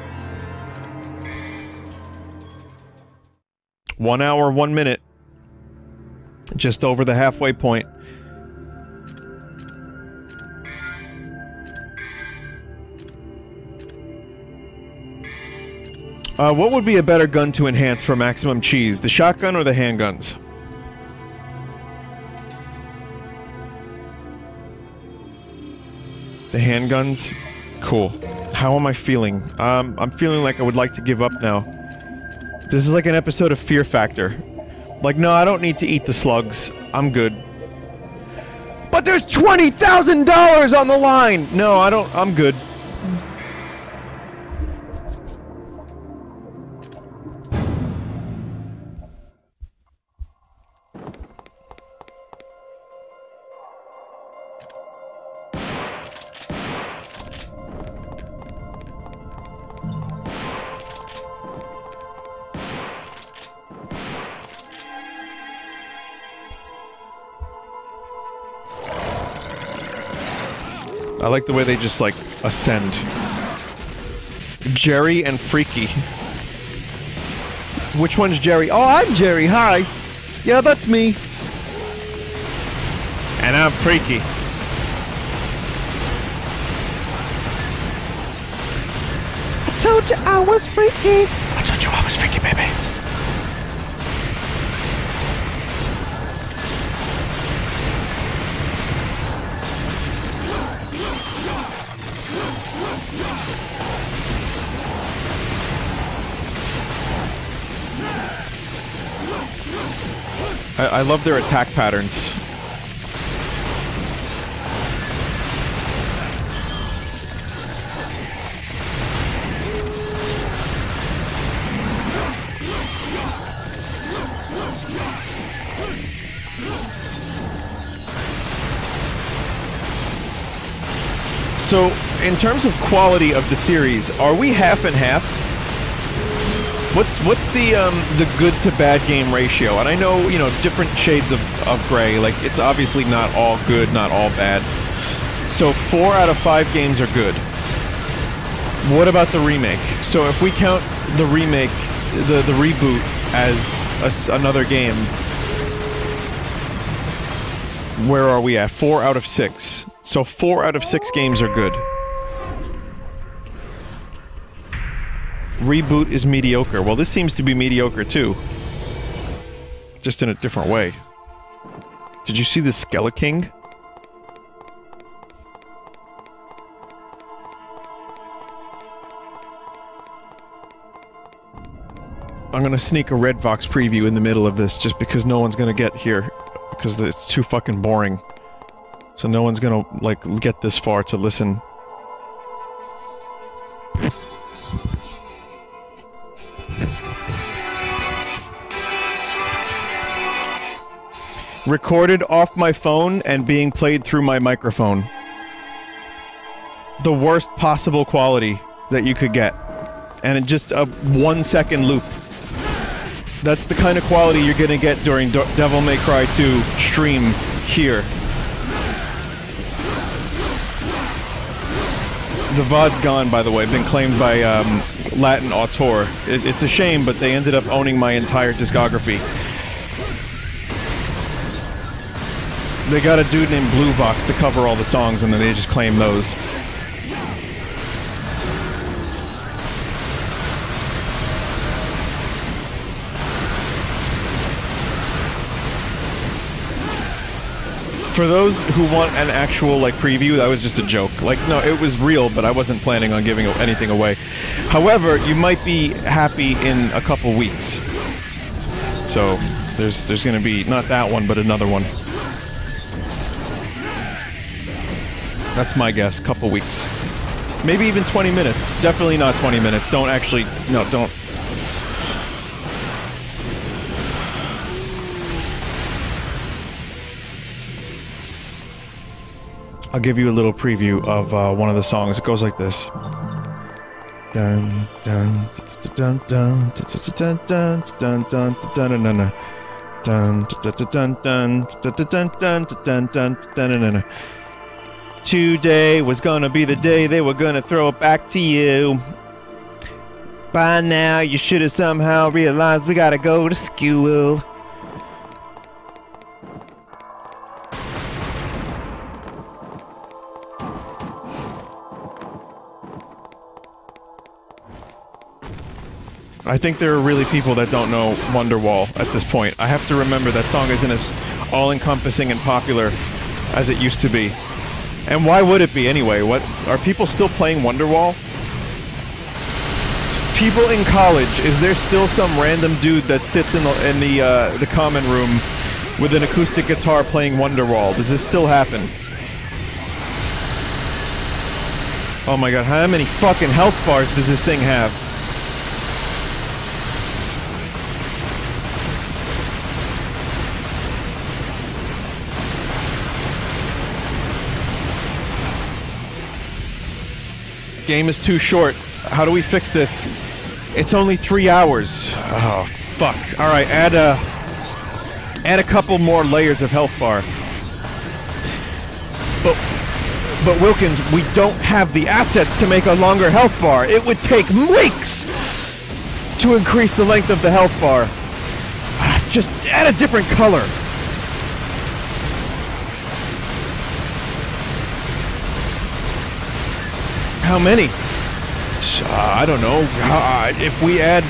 1 hour, 1 minute. Just over the halfway point. What would be a better gun to enhance for maximum cheese? The shotgun or the handguns? The handguns? Cool. How am I feeling? I'm feeling like I would like to give up now. This is like an episode of Fear Factor. Like, no, I don't need to eat the slugs. I'm good. But there's $20,000 on the line! No, I don't. I'm good. I like the way they just, like, ascend. Jerry and Freaky. Which one's Jerry? Oh, I'm Jerry, hi! Yeah, that's me. And I'm Freaky. I told you I was freaky! I told you I was freaky, baby! I love their attack patterns. So, in terms of quality of the series, are we half and half? What's the good to bad game ratio? And I know, you know, different shades of gray. Like, it's obviously not all good, not all bad. So 4 out of 5 games are good. What about the remake? So if we count the remake, the reboot as another game, where are we at? 4 out of 6. So 4 out of 6 games are good. Reboot is mediocre. Well, this seems to be mediocre too. Just in a different way. Did you see the Skeleking? I'm gonna sneak a Red Vox preview in the middle of this just because no one's gonna get here. Because it's too fucking boring. So no one's gonna, like, get this far to listen. Recorded off my phone and being played through my microphone. The worst possible quality that you could get. And just a 1 second loop. That's the kind of quality you're gonna get during Devil May Cry 2 stream here. The VOD's gone, by the way. Been claimed by Latin Auteur. It's a shame, but they ended up owning my entire discography. They got a dude named Blue Vox to cover all the songs, and then they just claim those. For those who want an actual, like, preview, that was just a joke. Like, no, it was real, but I wasn't planning on giving anything away. However, you might be happy in a couple weeks. So there's gonna be not that one, but another one. That's my guess. Couple weeks, maybe even 20 minutes. Definitely not 20 minutes. Don't actually. No, don't. I'll give you a little preview of one of the songs. It goes like this. Dun dun dun dun dun dun dun dun dun dun dun dun dun dun dun dun. Today was gonna be the day they were gonna throw it back to you. By now you should have somehow realized we gotta go to school. I think there are really people that don't know Wonderwall at this point. I have to remember that song isn't as all-encompassing and popular as it used to be. And why would it be anyway? What are people still playing Wonderwall? People in college, is there still some random dude that sits in the common room with an acoustic guitar playing Wonderwall? Does this still happen? Oh my god, how many fucking health bars does this thing have? Game is too short. How do we fix this? It's only 3 hours. Oh, fuck. Alright, add a couple more layers of health bar. But Wilkins, we don't have the assets to make a longer health bar. It would take weeks to increase the length of the health bar. Just add a different color. How many? I don't know. If we add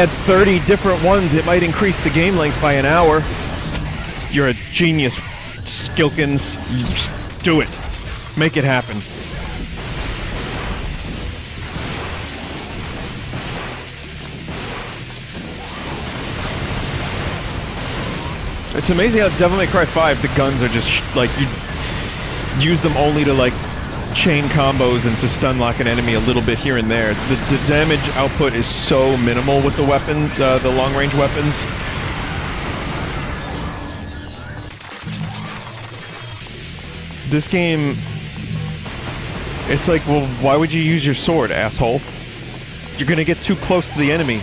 30 different ones, it might increase the game length by an hour. You're a genius, Skilkins. You just do it. Make it happen. It's amazing how Devil May Cry 5, the guns are just like you use them only to like chain combos and to stun lock an enemy a little bit here and there. The damage output is so minimal with the weapon, the long range weapons. This game, it's like, well, why would you use your sword, asshole? You're gonna get too close to the enemy.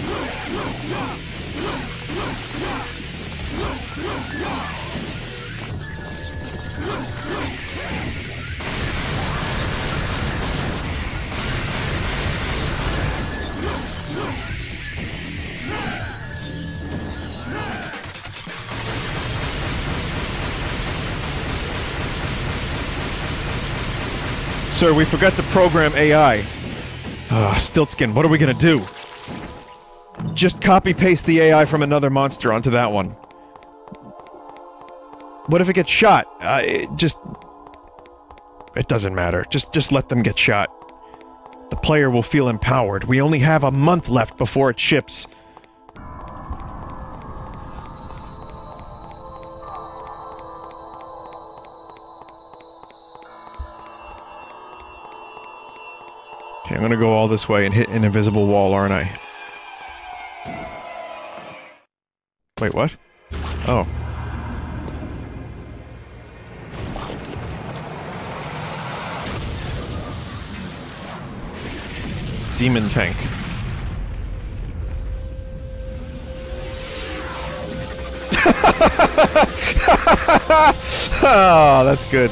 Sir, we forgot to program AI. Stiltskin, what are we gonna do? Just copy-paste the AI from another monster onto that one. What if it gets shot? It doesn't matter. Just let them get shot. The player will feel empowered. We only have a month left before it ships. Okay, I'm gonna go all this way and hit an invisible wall, aren't I? Wait, what? Oh. Demon tank. Oh, that's good.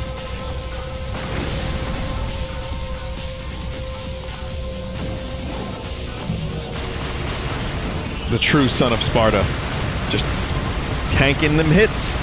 The true son of Sparta. Just tanking them hits.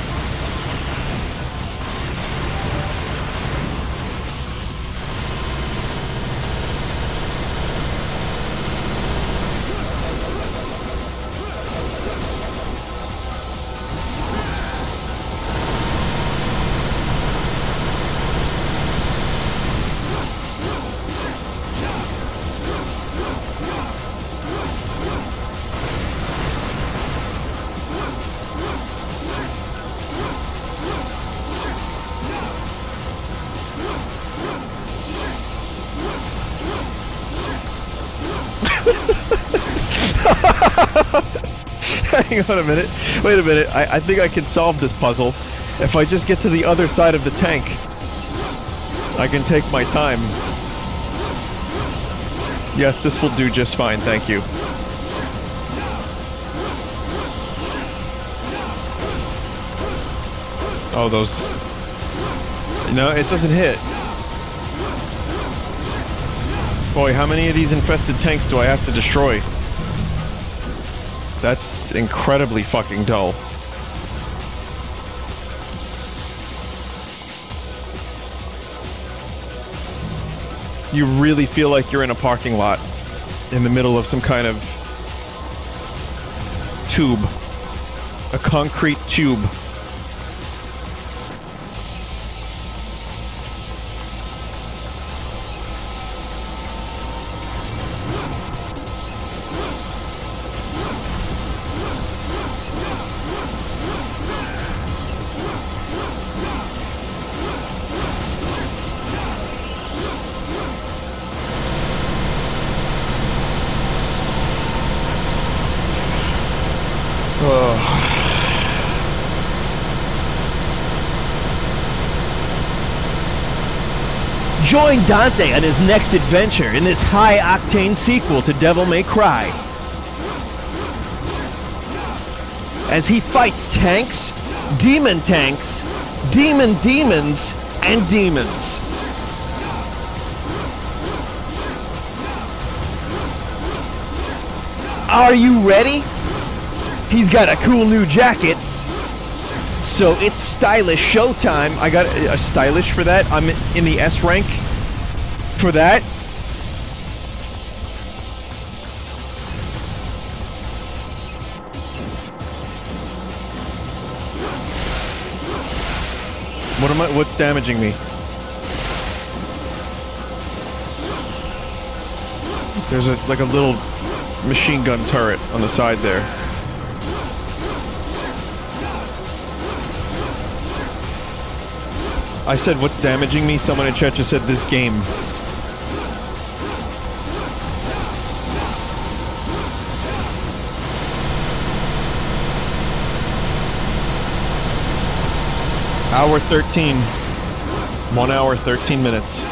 Hang on a minute. Wait a minute. I think I can solve this puzzle. If I just get to the other side of the tank, I can take my time. Yes, this will do just fine, thank you. Oh, those... No, it doesn't hit. Boy, how many of these infested tanks do I have to destroy? That's incredibly fucking dull. You really feel like you're in a parking lot in the middle of some kind of tube. A concrete tube. Join Dante on his next adventure in this high-octane sequel to Devil May Cry. As he fights tanks, demons, and demons. Are you ready? He's got a cool new jacket. So it's stylish showtime. I got a stylish for that. I'm in the S rank for that. What's damaging me? There's like a little machine gun turret on the side there. I said, what's damaging me? Someone in chat just said this game. Hour 13. 1 hour, 13 minutes.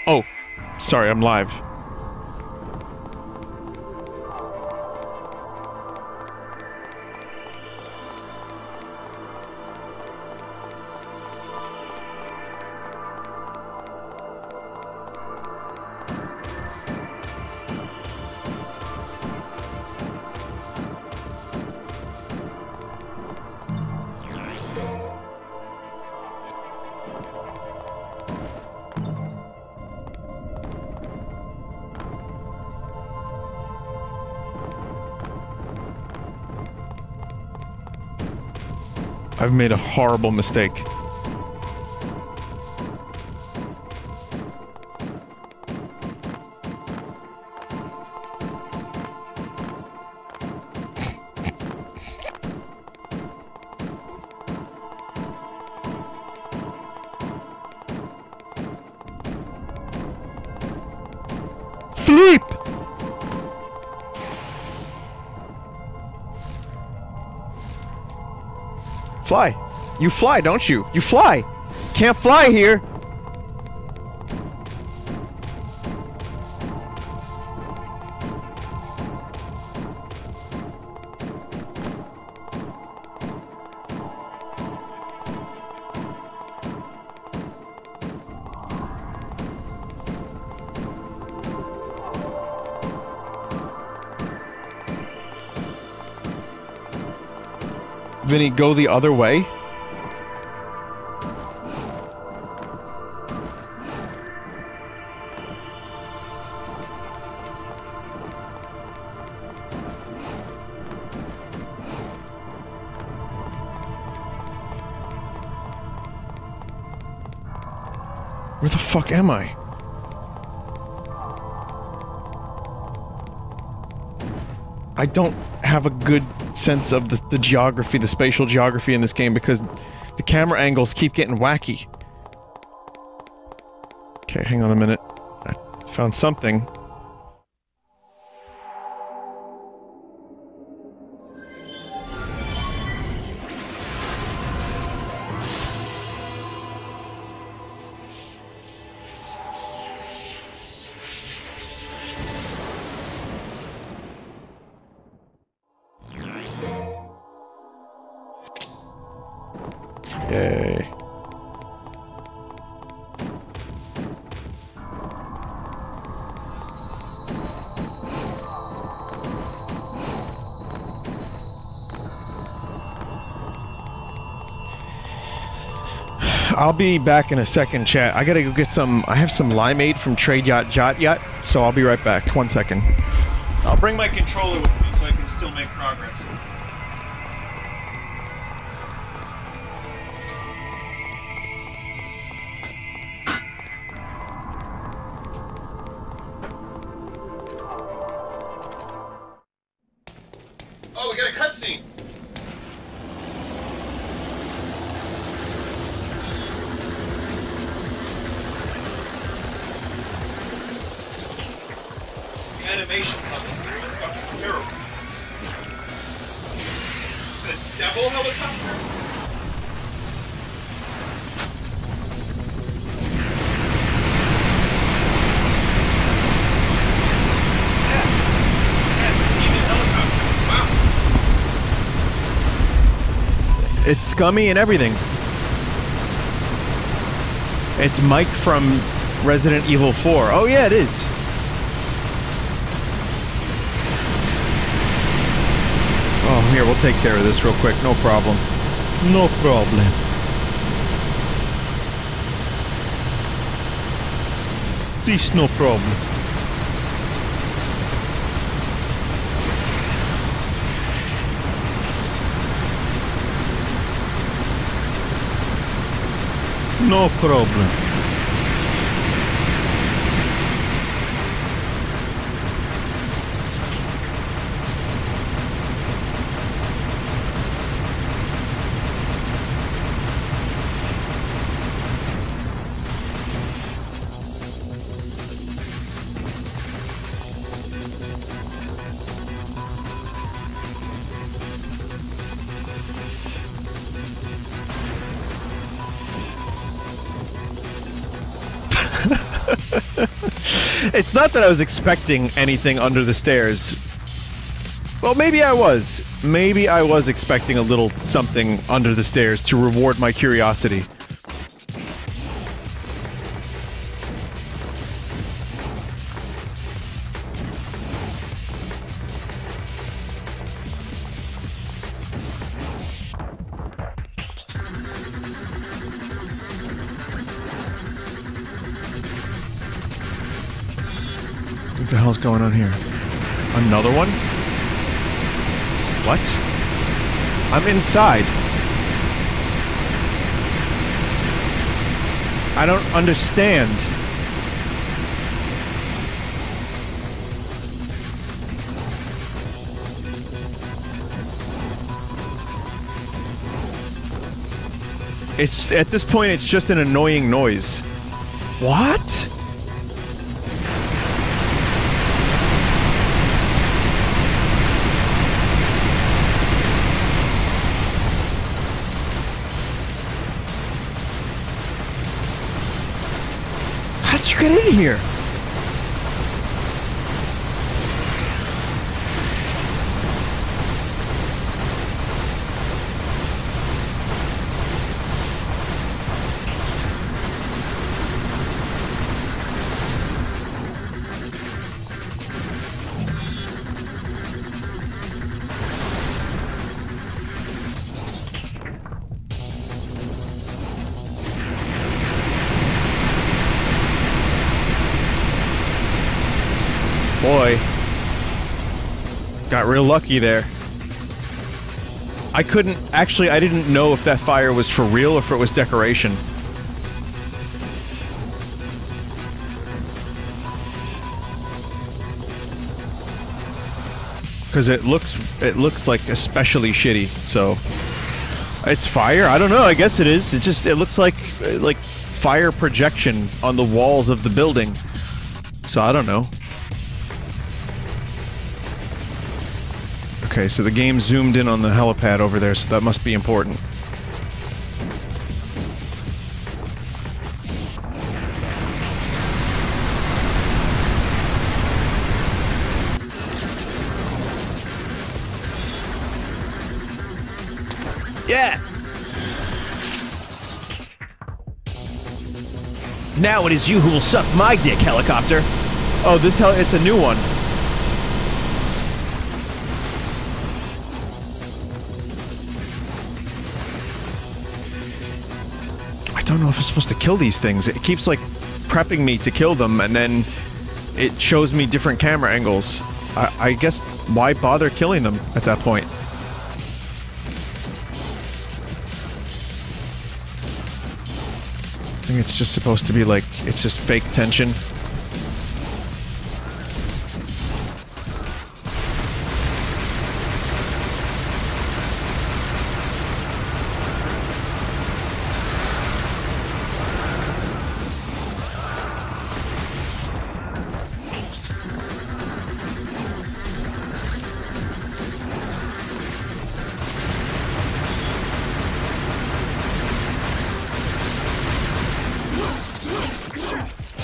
Oh, sorry, I'm live. I've made a horrible mistake. Flip! Fly. You fly, don't you? You fly! Can't fly here! Vinny, go the other way? Where the fuck am I? I don't have a good sense of the geography, the spatial geography in this game because the camera angles keep getting wacky. Okay, hang on a minute. I found something. Yay. I'll be back in a second, chat. I gotta go get some. I have some limeade from Trade Yacht, so I'll be right back. 1 second. I'll bring my controller with me so I can still make progress. Oh, we got a cutscene! The animation on this thing is fucking terrible. The devil helicopter? It's scummy and everything. It's Mike from Resident Evil 4. Oh yeah, it is. Oh, here, we'll take care of this real quick. No problem. No problem. This no problem. No problem. It's not that I was expecting anything under the stairs. Well, maybe I was. Maybe I was expecting a little something under the stairs to reward my curiosity. What the hell's going on here? Another one? What? I'm inside. I don't understand. It's at this point it's just an annoying noise. What? How'd you get in here? Boy, got real lucky there. I didn't know if that fire was for real or if it was decoration. because it looks like especially shitty. So it's fire. I don't know. I guess it is. It looks like fire projection on the walls of the building. So I don't know. Okay, so the game zoomed in on the helipad over there, so that must be important. Yeah! Now it is you who will suck my dick, helicopter. Oh, it's a new one. I don't know if I'm supposed to kill these things. It keeps like prepping me to kill them, and then it shows me different camera angles. I guess why bother killing them at that point? I think it's just supposed to be like, it's just fake tension.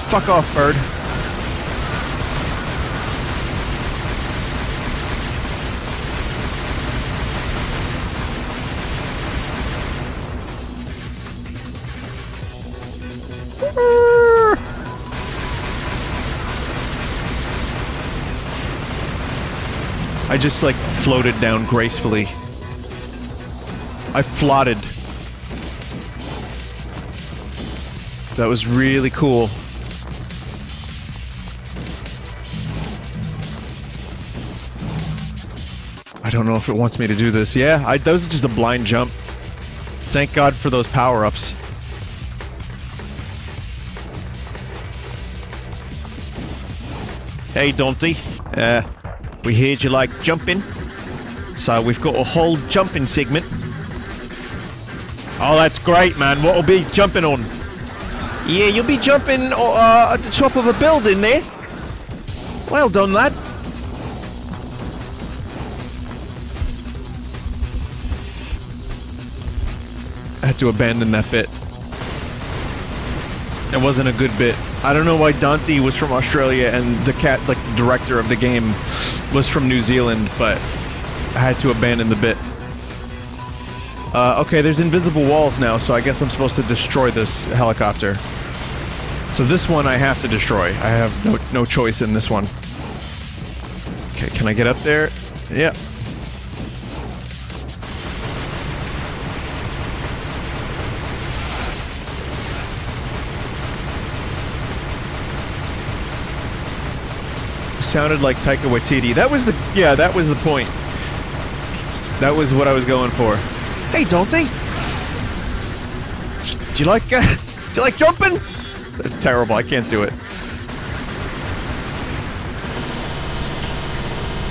Fuck off, bird. I just like floated down gracefully. I floated. That was really cool. I don't know if it wants me to do this. Yeah, that was just a blind jump. Thank God for those power-ups. Hey, Dante. We heard you like jumping. So we've got a whole jumping segment. Oh, that's great, man. What'll be jumping on? Yeah, you'll be jumping at the top of a building there. Well done, lad. I had to abandon that bit. It wasn't a good bit. I don't know why Dante was from Australia and the director of the game was from New Zealand, but I had to abandon the bit. Okay, there's invisible walls now, so I guess I'm supposed to destroy this helicopter. So this one I have to destroy. I have no choice in this one. Okay, can I get up there? Yeah. Sounded like Taika Waititi. That was the point. That was what I was going for. Hey, Dante. Do you like jumping? Terrible. I can't do it.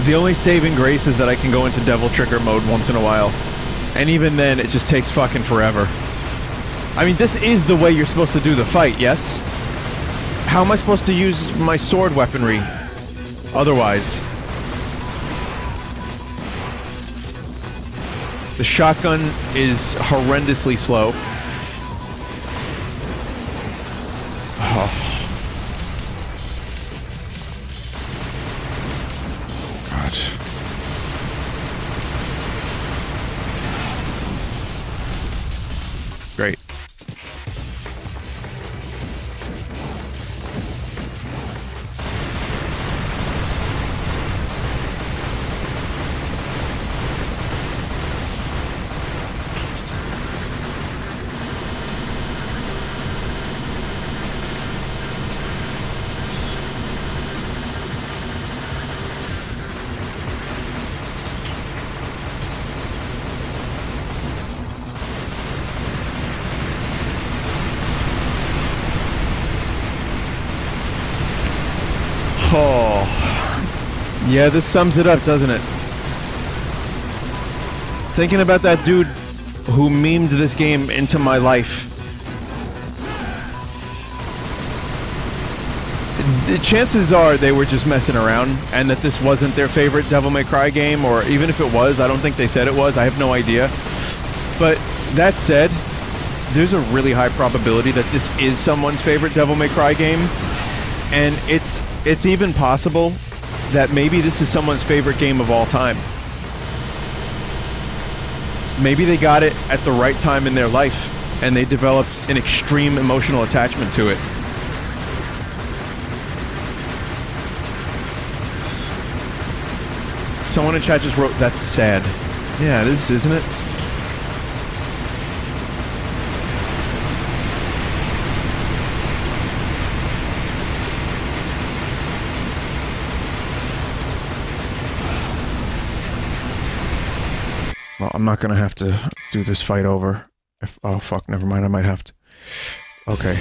The only saving grace is that I can go into Devil Trigger mode once in a while, and even then, it just takes fucking forever. I mean, this is the way you're supposed to do the fight. Yes. How am I supposed to use my sword weaponry? Otherwise, the shotgun is horrendously slow. Oh. God. Great. Oh. Yeah, this sums it up, doesn't it? Thinking about that dude who memed this game into my life. The chances are they were just messing around and that this wasn't their favorite Devil May Cry game, or even if it was, I don't think they said it was. I have no idea. But that said, there's a really high probability that this is someone's favorite Devil May Cry game, and it's even possible that maybe this is someone's favorite game of all time. Maybe they got it at the right time in their life and they developed an extreme emotional attachment to it. Someone in chat just wrote, "That's sad." Yeah, it is, isn't it? Well, I'm not gonna have to do this fight over. Oh fuck, never mind, I might have to. Okay.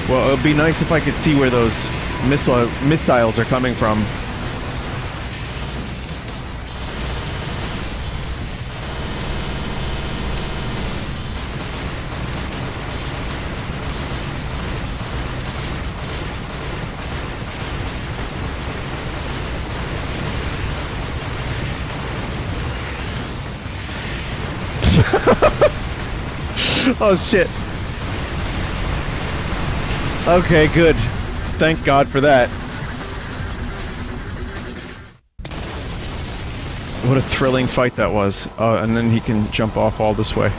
Well, it would be nice if I could see where those missiles are coming from. Oh shit. Okay, good. Thank God for that. What a thrilling fight that was. And then he can jump off all this way.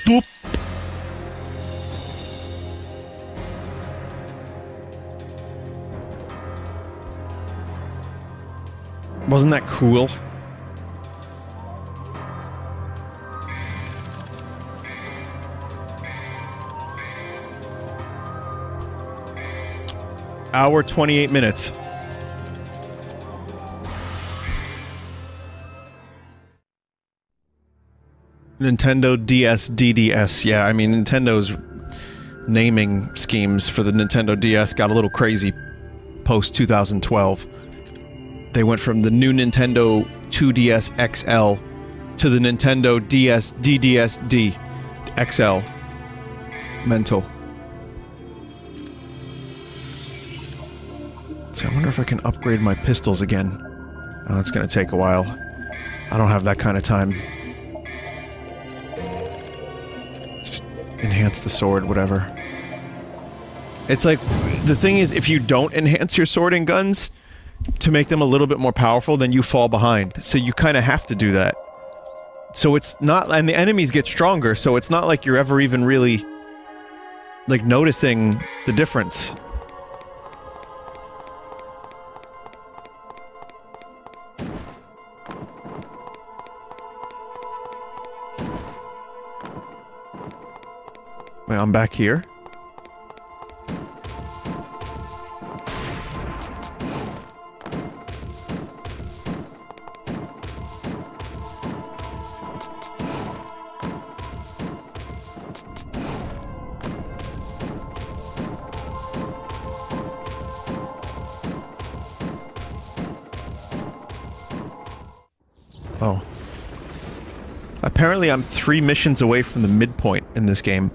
Doop. Wasn't that cool? Hour 28 minutes. Nintendo DS DDS. Yeah, I mean, Nintendo's naming schemes for the Nintendo DS got a little crazy post 2012. They went from the new Nintendo 2DS XL to the Nintendo DS DDS-D XL. Mental. So I wonder if I can upgrade my pistols again. Oh, it's gonna take a while. I don't have that kind of time. Just enhance the sword, whatever. It's like, the thing is, if you don't enhance your sword and guns to make them a little bit more powerful, then you fall behind. So you kind of have to do that. So it's not, and the enemies get stronger, so it's not like you're ever even really, like, noticing the difference. Wait, I'm back here? Oh. Apparently I'm 3 missions away from the midpoint in this game.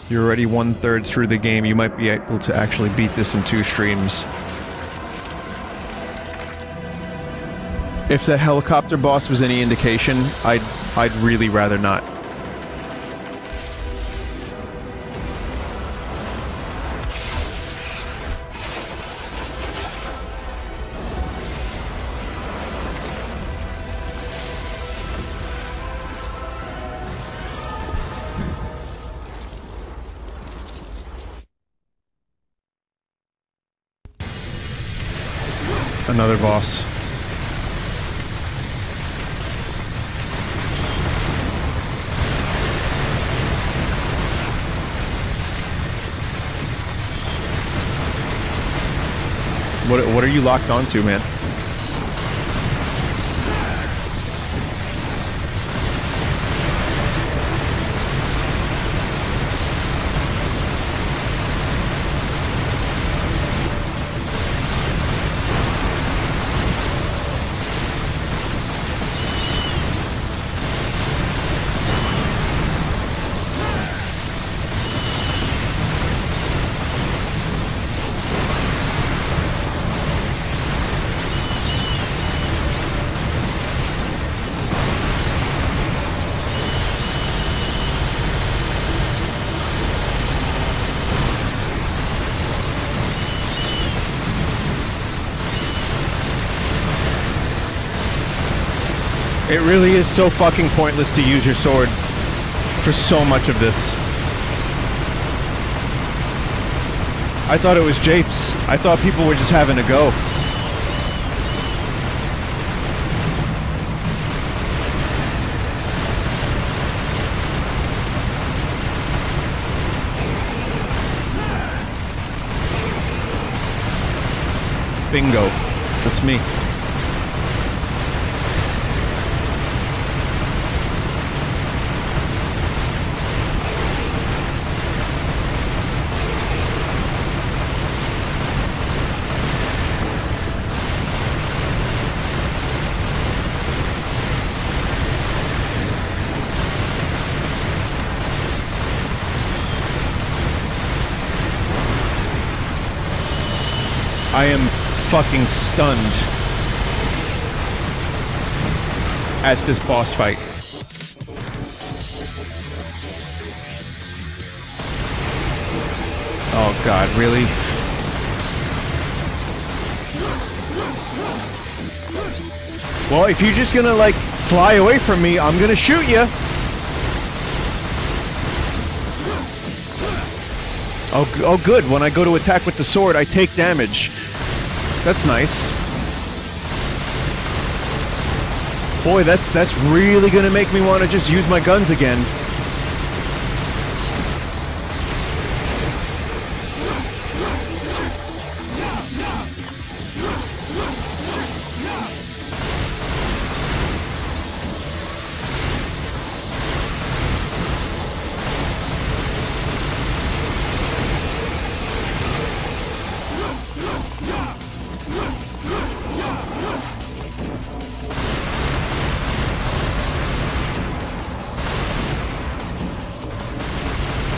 You're already 1/3 through the game. You might be able to actually beat this in 2 streams. If that helicopter boss was any indication, I'd really rather not. Another boss. What are you locked onto, man? It really is so fucking pointless to use your sword for so much of this. I thought it was japes. I thought people were just having a go. Bingo. That's me. I am fucking stunned at this boss fight. Oh god, really? Well, if you're just gonna, like, fly away from me, I'm gonna shoot you. Oh, good. When I go to attack with the sword, I take damage. That's nice. Boy, that's really gonna make me want to just use my guns again.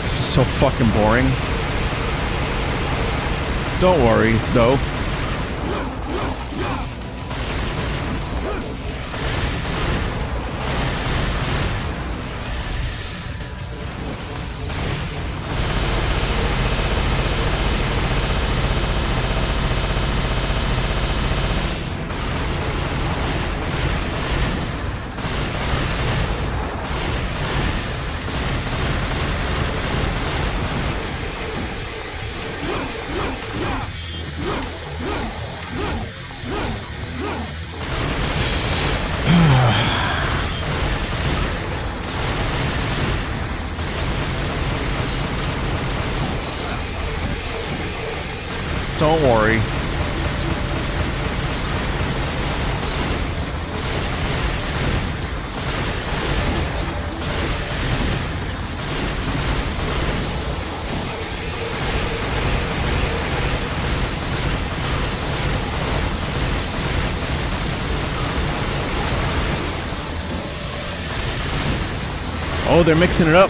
So fucking boring. Don't worry, though. Don't worry. Oh, they're mixing it up.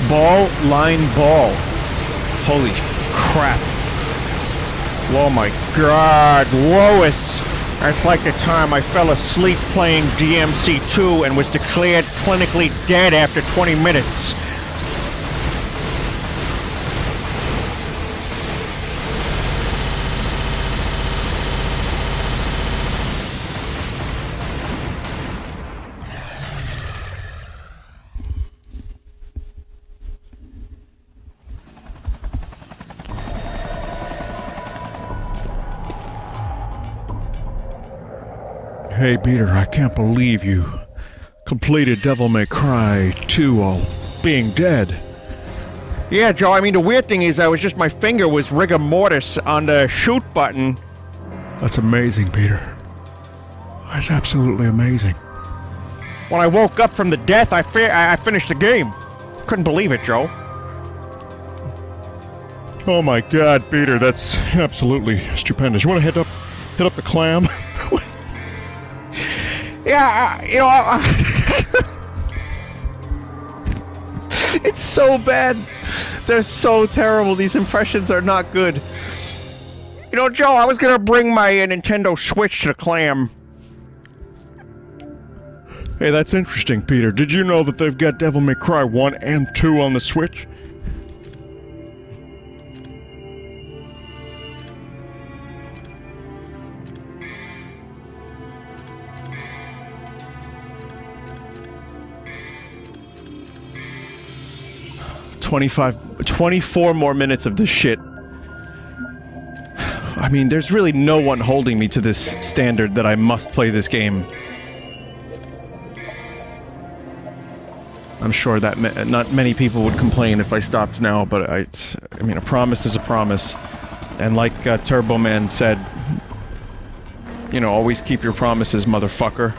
Ball, line, ball. Holy crap. Oh my god, Lois! That's like the time I fell asleep playing DMC2 and was declared clinically dead after 20 minutes. Hey, Peter, I can't believe you completed Devil May Cry 2 while being dead. Yeah, Joe, I mean, the weird thing is my finger was rigor mortis on the shoot button. That's amazing, Peter. That's absolutely amazing. When I woke up from the death, I finished the game. Couldn't believe it, Joe. Oh my god, Peter, that's absolutely stupendous. You want to hit up the clam? Yeah, you know, it's so bad. They're so terrible. These impressions are not good. You know, Joe, I was gonna bring my Nintendo Switch to the clam. Hey, that's interesting, Peter. Did you know that they've got Devil May Cry 1 and 2 on the Switch? 24 more minutes of this shit. I mean, there's really no one holding me to this standard that I must play this game. I'm sure that not many people would complain if I stopped now, but I mean, a promise is a promise. And like Turbo Man said, you know, always keep your promises, motherfucker.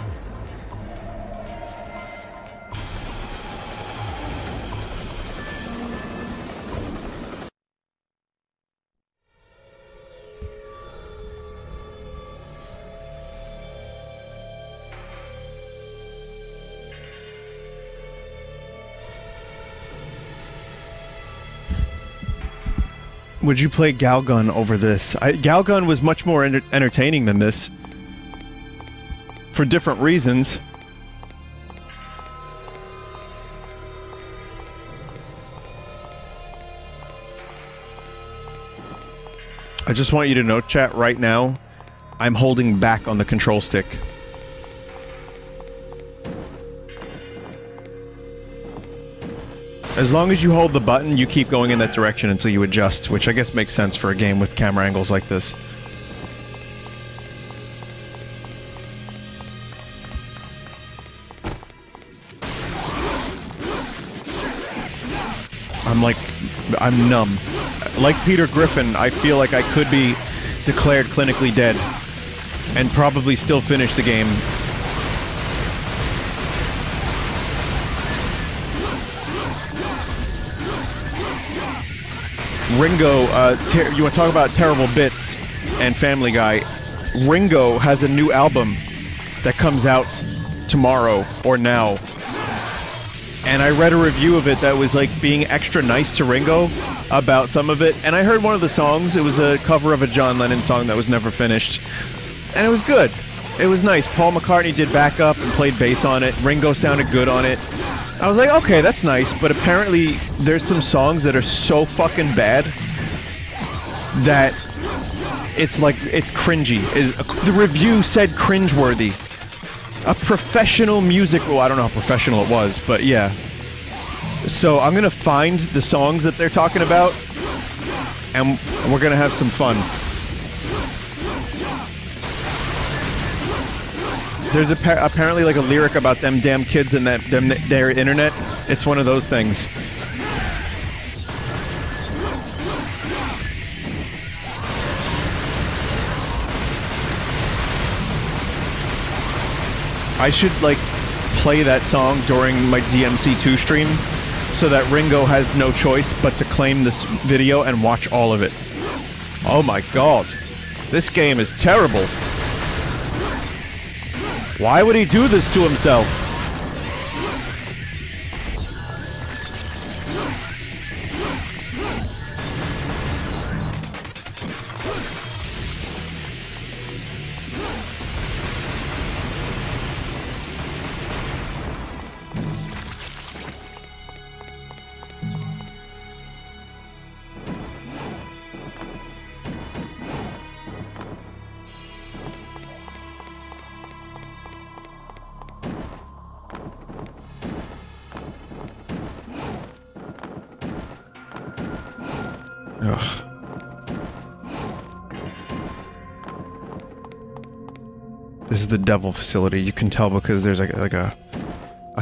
Would you play Galgun over this? Galgun was much more entertaining than this. For different reasons. I just want you to know, chat, right now, I'm holding back on the control stick. As long as you hold the button, you keep going in that direction until you adjust, which I guess makes sense for a game with camera angles like this. I'm numb. Like Peter Griffin, I feel like I could be declared clinically dead and probably still finish the game. Ringo, you want to talk about terrible bits and Family Guy? Ringo has a new album that comes out tomorrow or now. And I read a review of it that was like being extra nice to Ringo about some of it. And I heard one of the songs. It was a cover of a John Lennon song that was never finished. And it was good. It was nice. Paul McCartney did backup and played bass on it. Ringo sounded good on it. I was like, okay, that's nice. But apparently there's some songs that are so fucking bad that it's like, it's cringy. The review said cringeworthy. A professional music... Well, I don't know how professional it was, but yeah. So I'm gonna find the songs that they're talking about, and we're gonna have some fun. There's apparently like a lyric about them damn kids and their internet. It's one of those things. I should, like, play that song during my DMC2 stream so that Ringo has no choice but to claim this video and watch all of it. Oh my god. This game is terrible. Why would he do this to himself? Ugh. This is the devil facility. You can tell because there's like a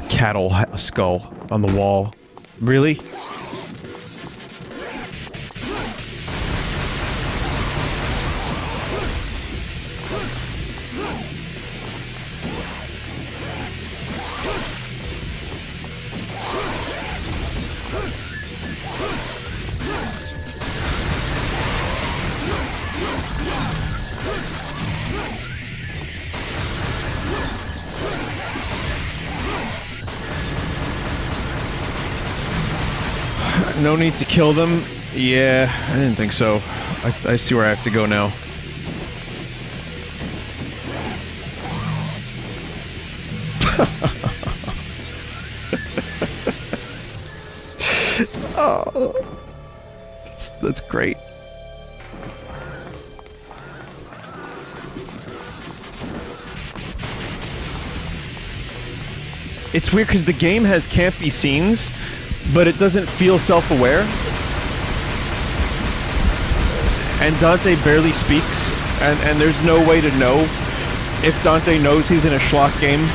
cattle skull on the wall. Really? No need to kill them? Yeah, I didn't think so. I see where I have to go now. Oh, that's great. It's weird because the game has campy scenes, but it doesn't feel self-aware. And Dante barely speaks, and there's no way to know if Dante knows he's in a schlock game.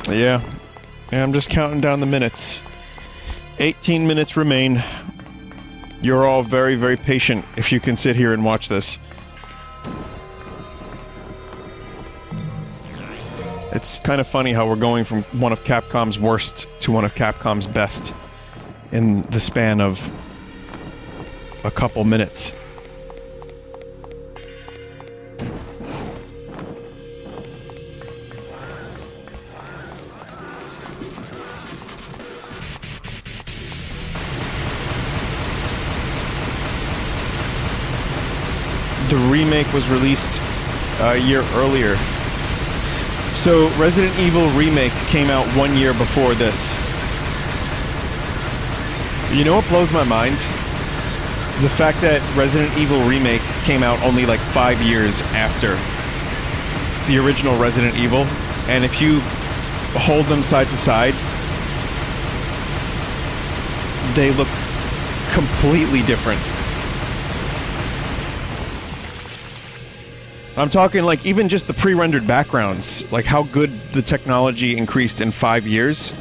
Yeah, I'm just counting down the minutes. 18 minutes remain. You're all very, very patient if you can sit here and watch this. It's kind of funny how we're going from one of Capcom's worst to one of Capcom's best in the span of a couple minutes. The remake was released a year earlier. So Resident Evil Remake came out 1 year before this. You know what blows my mind? The fact that Resident Evil Remake came out only like 5 years after the original Resident Evil, and if you hold them side to side, they look completely different. I'm talking like even just the pre-rendered backgrounds, like how good the technology increased in 5 years.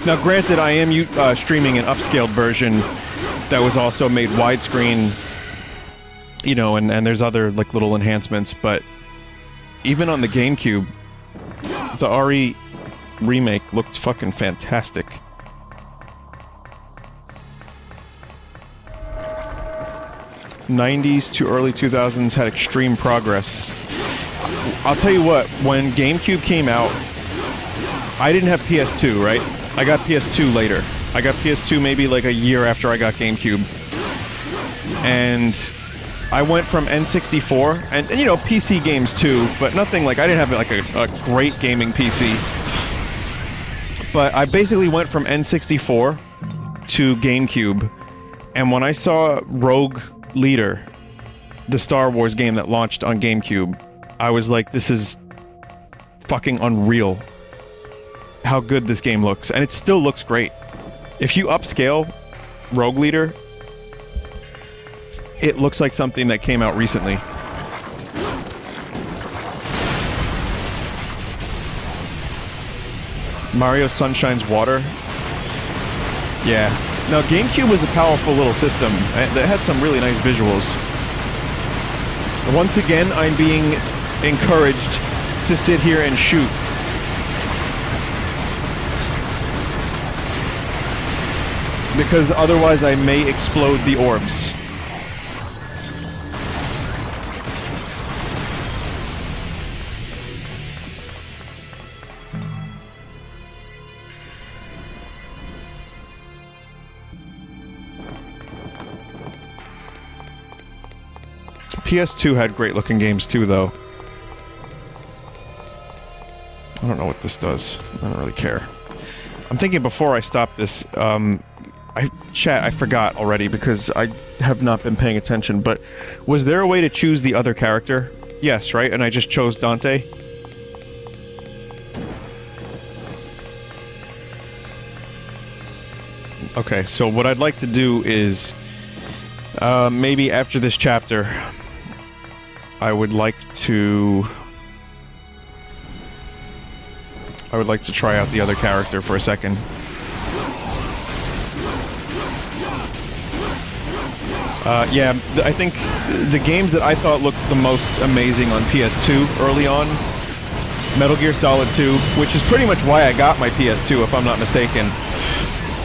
Now granted, I am streaming an upscaled version that was also made widescreen, you know, and there's other like little enhancements, but even on the GameCube, the RE remake looked fucking fantastic. '90s to early 2000s had extreme progress. I'll tell you what, when GameCube came out, I didn't have PS2, right? I got PS2 later. I got PS2 maybe like a year after I got GameCube. And I went from N64, and you know, PC games too, but nothing like, I didn't have like a great gaming PC. But I basically went from N64 to GameCube, and when I saw Rogue Leader, the Star Wars game that launched on GameCube, I was like, this is fucking unreal how good this game looks, and it still looks great. If you upscale Rogue Leader, it looks like something that came out recently. Mario Sunshine's Water. Yeah. Now, GameCube was a powerful little system that had some really nice visuals. Once again, I'm being encouraged to sit here and shoot. Because otherwise I may explode the orbs. PS2 had great looking games too, though. I don't know what this does. I don't really care. I'm thinking before I stop this, I forgot already because I have not been paying attention, but was there a way to choose the other character? Yes, right? And I just chose Dante? Okay, so what I'd like to do is, maybe after this chapter, I would like to try out the other character for a second. Yeah, I think the games that I thought looked the most amazing on PS2 early on, Metal Gear Solid 2, which is pretty much why I got my PS2, if I'm not mistaken.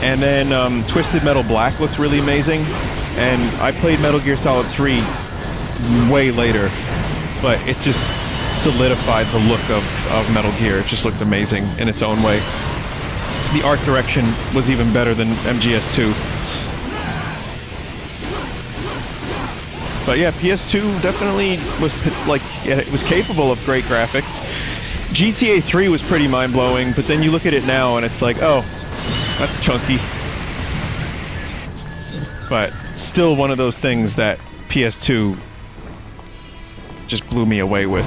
And then Twisted Metal Black looked really amazing, and I played Metal Gear Solid 3 way later, but it just solidified the look of Metal Gear. It just looked amazing in its own way. The art direction was even better than MGS2. But yeah, PS2 definitely was like, yeah, it was capable of great graphics. GTA 3 was pretty mind-blowing, but then you look at it now and it's like, oh, that's chunky. But still one of those things that PS2 just blew me away with.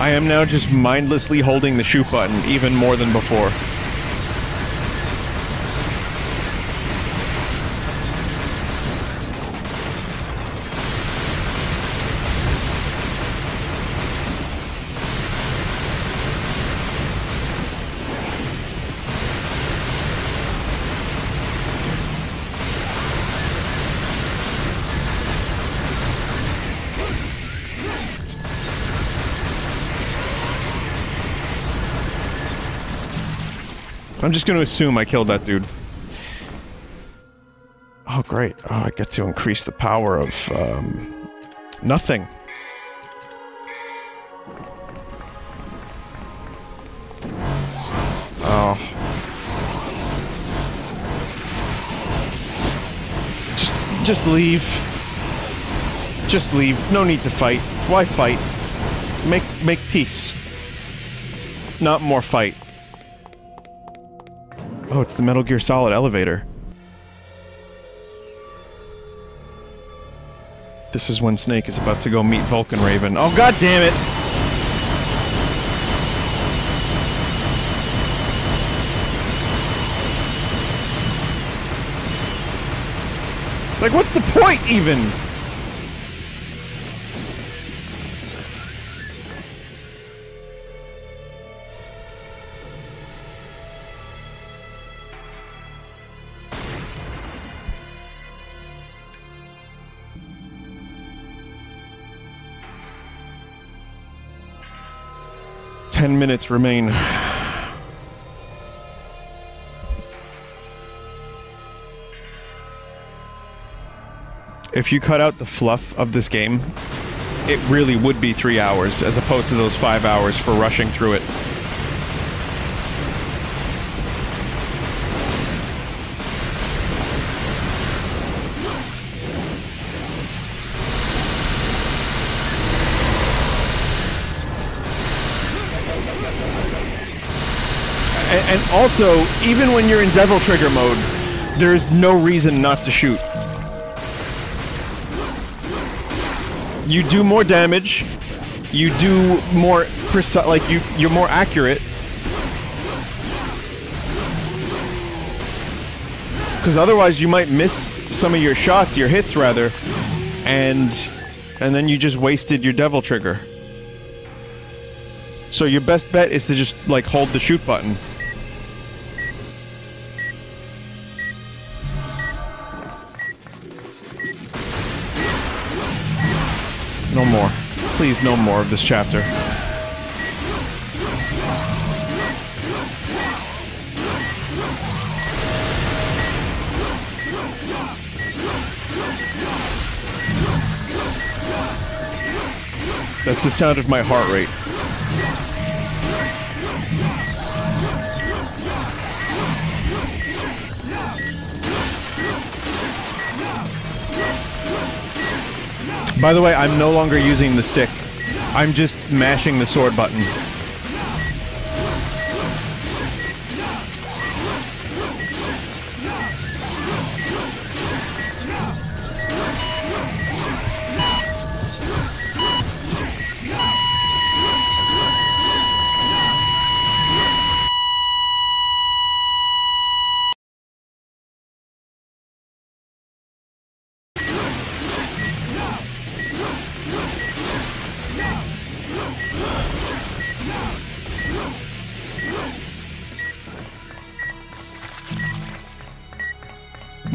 I am now just mindlessly holding the shoot button even more than before. I'm just going to assume I killed that dude. Oh, great. Oh, I get to increase the power of, nothing. Oh. Just leave. Just leave. No need to fight. Why fight? Make peace. Not more fight. Oh, it's the Metal Gear Solid elevator. This is when Snake is about to go meet Vulcan Raven. Oh, god damn it! Like, what's the point, even? Minutes remain. If you cut out the fluff of this game, it really would be 3 hours, as opposed to those 5 hours for rushing through it. And also, even when you're in Devil Trigger mode, there's no reason not to shoot. You do more damage, you do more precise, like you're more accurate. Because otherwise you might miss some of your shots, your hits rather, and then you just wasted your Devil Trigger. So your best bet is to just, like, hold the shoot button. No more. Please, no more of this chapter. That's the sound of my heart rate. By the way, I'm no longer using the stick. I'm just mashing the sword button.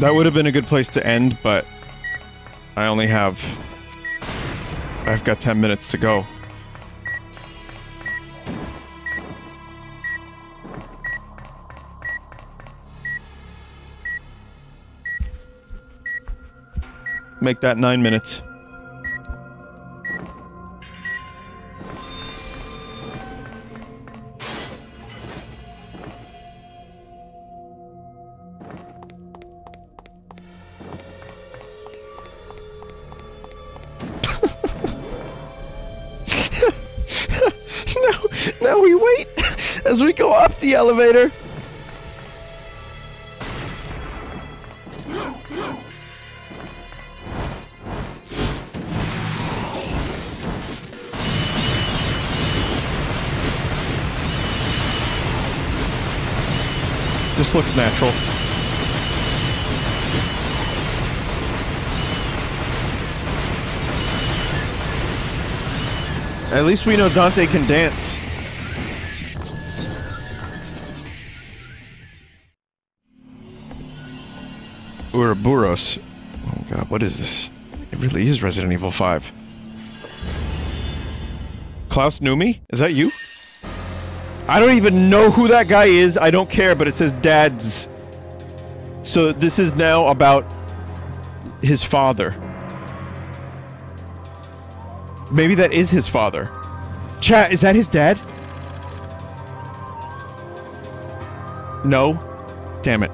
That would have been a good place to end, but I've got 10 minutes to go. Make that 9 minutes. Now we wait as we go up the elevator. This looks natural. At least we know Dante can dance. Ouroboros. Oh god, what is this? It really is Resident Evil 5. Klaus knew me? Is that you? I don't even know who that guy is. I don't care, but it says Dad's. So this is now about his father. Maybe that is his father. Chat, is that his dad? No? Damn it.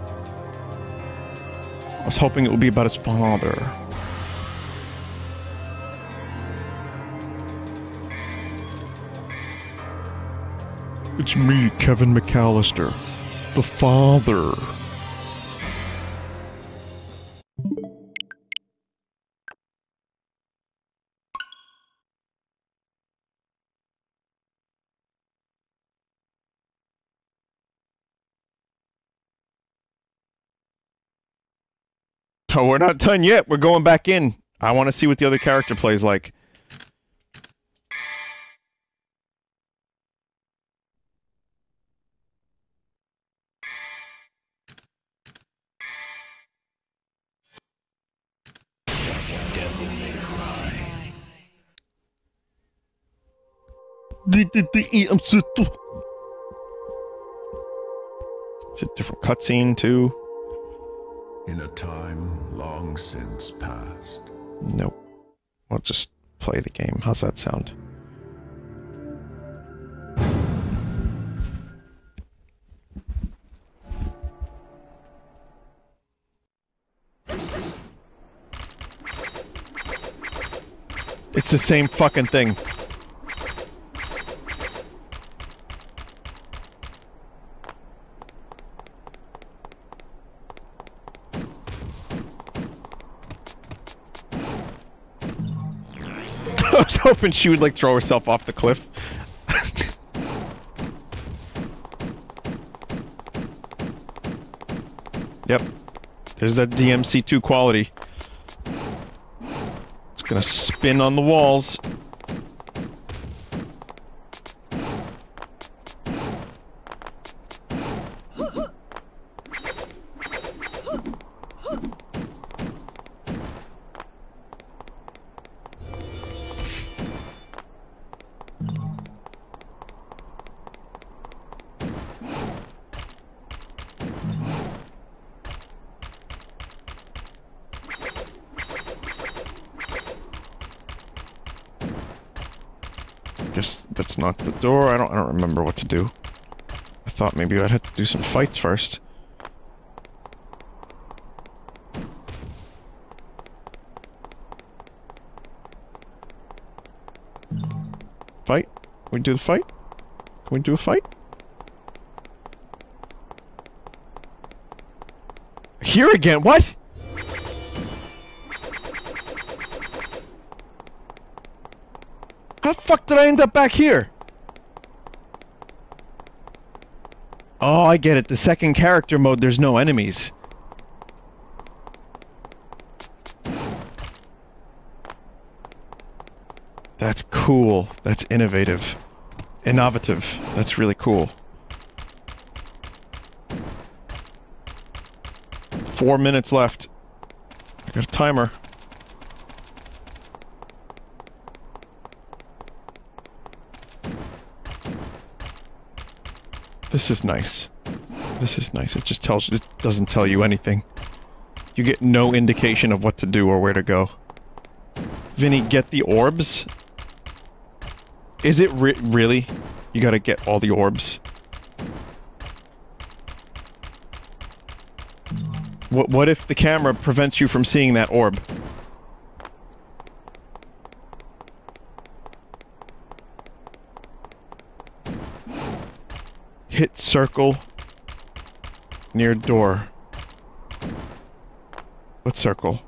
I was hoping it would be about his father. It's me, Kevin McAllister, the father. Oh, we're not done yet. We're going back in. I want to see what the other character plays like. It's a different cutscene too. In a time long since past. Nope. We'll just play the game. How's that sound? It's the same fucking thing. I was hoping she would, like, throw herself off the cliff. Yep. There's that DMC2 quality. It's gonna spin on the walls. Guess that's not the door. I don't remember what to do. I thought maybe I'd have to do some fights first. Fight? Can we do the fight? Can we do a fight? Here again? What? How the fuck did I end up back here? Oh, I get it. The second character mode, there's no enemies. That's cool. That's innovative. Innovative. That's really cool. 4 minutes left. I got a timer. This is nice. This is nice. It just tells you, it doesn't tell you anything. You get no indication of what to do or where to go. Vinny, get the orbs? Is it really? You gotta get all the orbs. What if the camera prevents you from seeing that orb? Hit circle near door. What circle?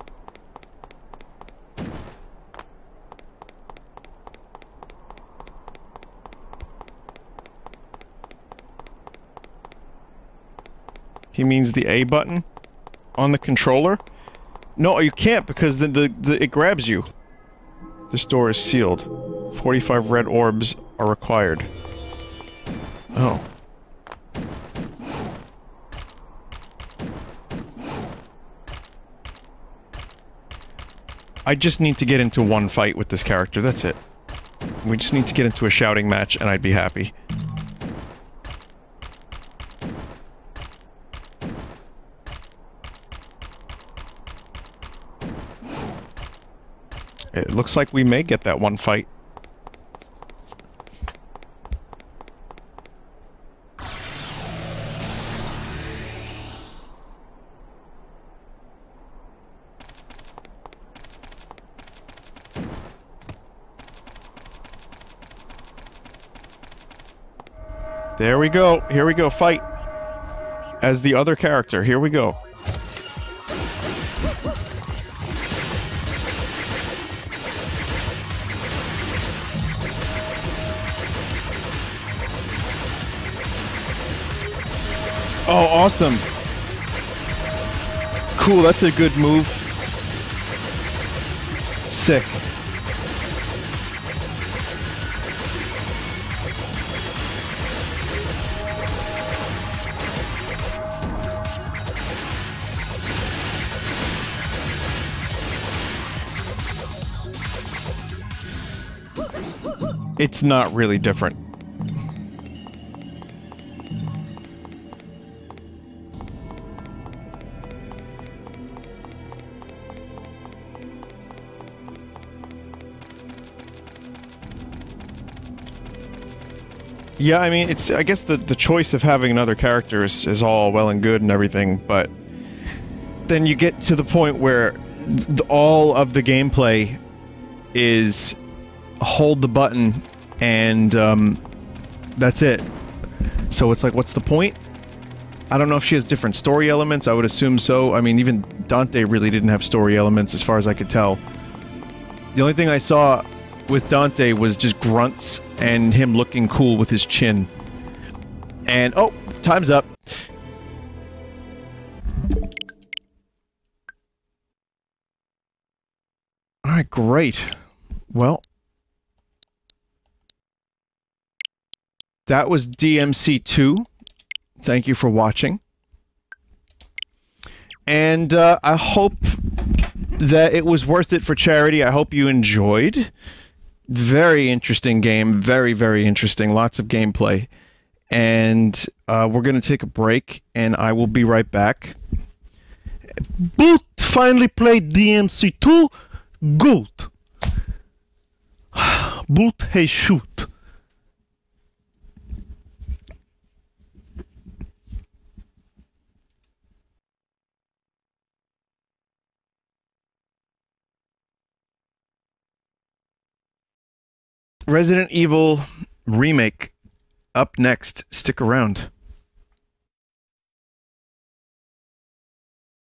He means the A button on the controller? No, you can't because it grabs you. This door is sealed. 45 red orbs are required. Oh. I just need to get into one fight with this character, that's it. We just need to get into a shouting match and I'd be happy. It looks like we may get that one fight. There we go. Here we go. Fight. As the other character. Here we go. Oh, awesome. Cool, that's a good move. Sick. It's not really different. Yeah, I mean, it's, I guess the choice of having another character is all well and good and everything, but then you get to the point where all of the gameplay is hold the button and that's it. So it's like, what's the point? I don't know if she has different story elements, I would assume so. I mean, even Dante really didn't have story elements as far as I could tell. The only thing I saw with Dante was just grunts and him looking cool with his chin. And, oh, time's up. Alright, great. Well, that was DMC2. Thank you for watching. And I hope that it was worth it for charity. I hope you enjoyed. Very interesting game. Very, very interesting. Lots of gameplay. And we're going to take a break, and I will be right back. Boot finally played DMC2. Good. Boot, hey, shoot. Resident Evil Remake up next. Stick around.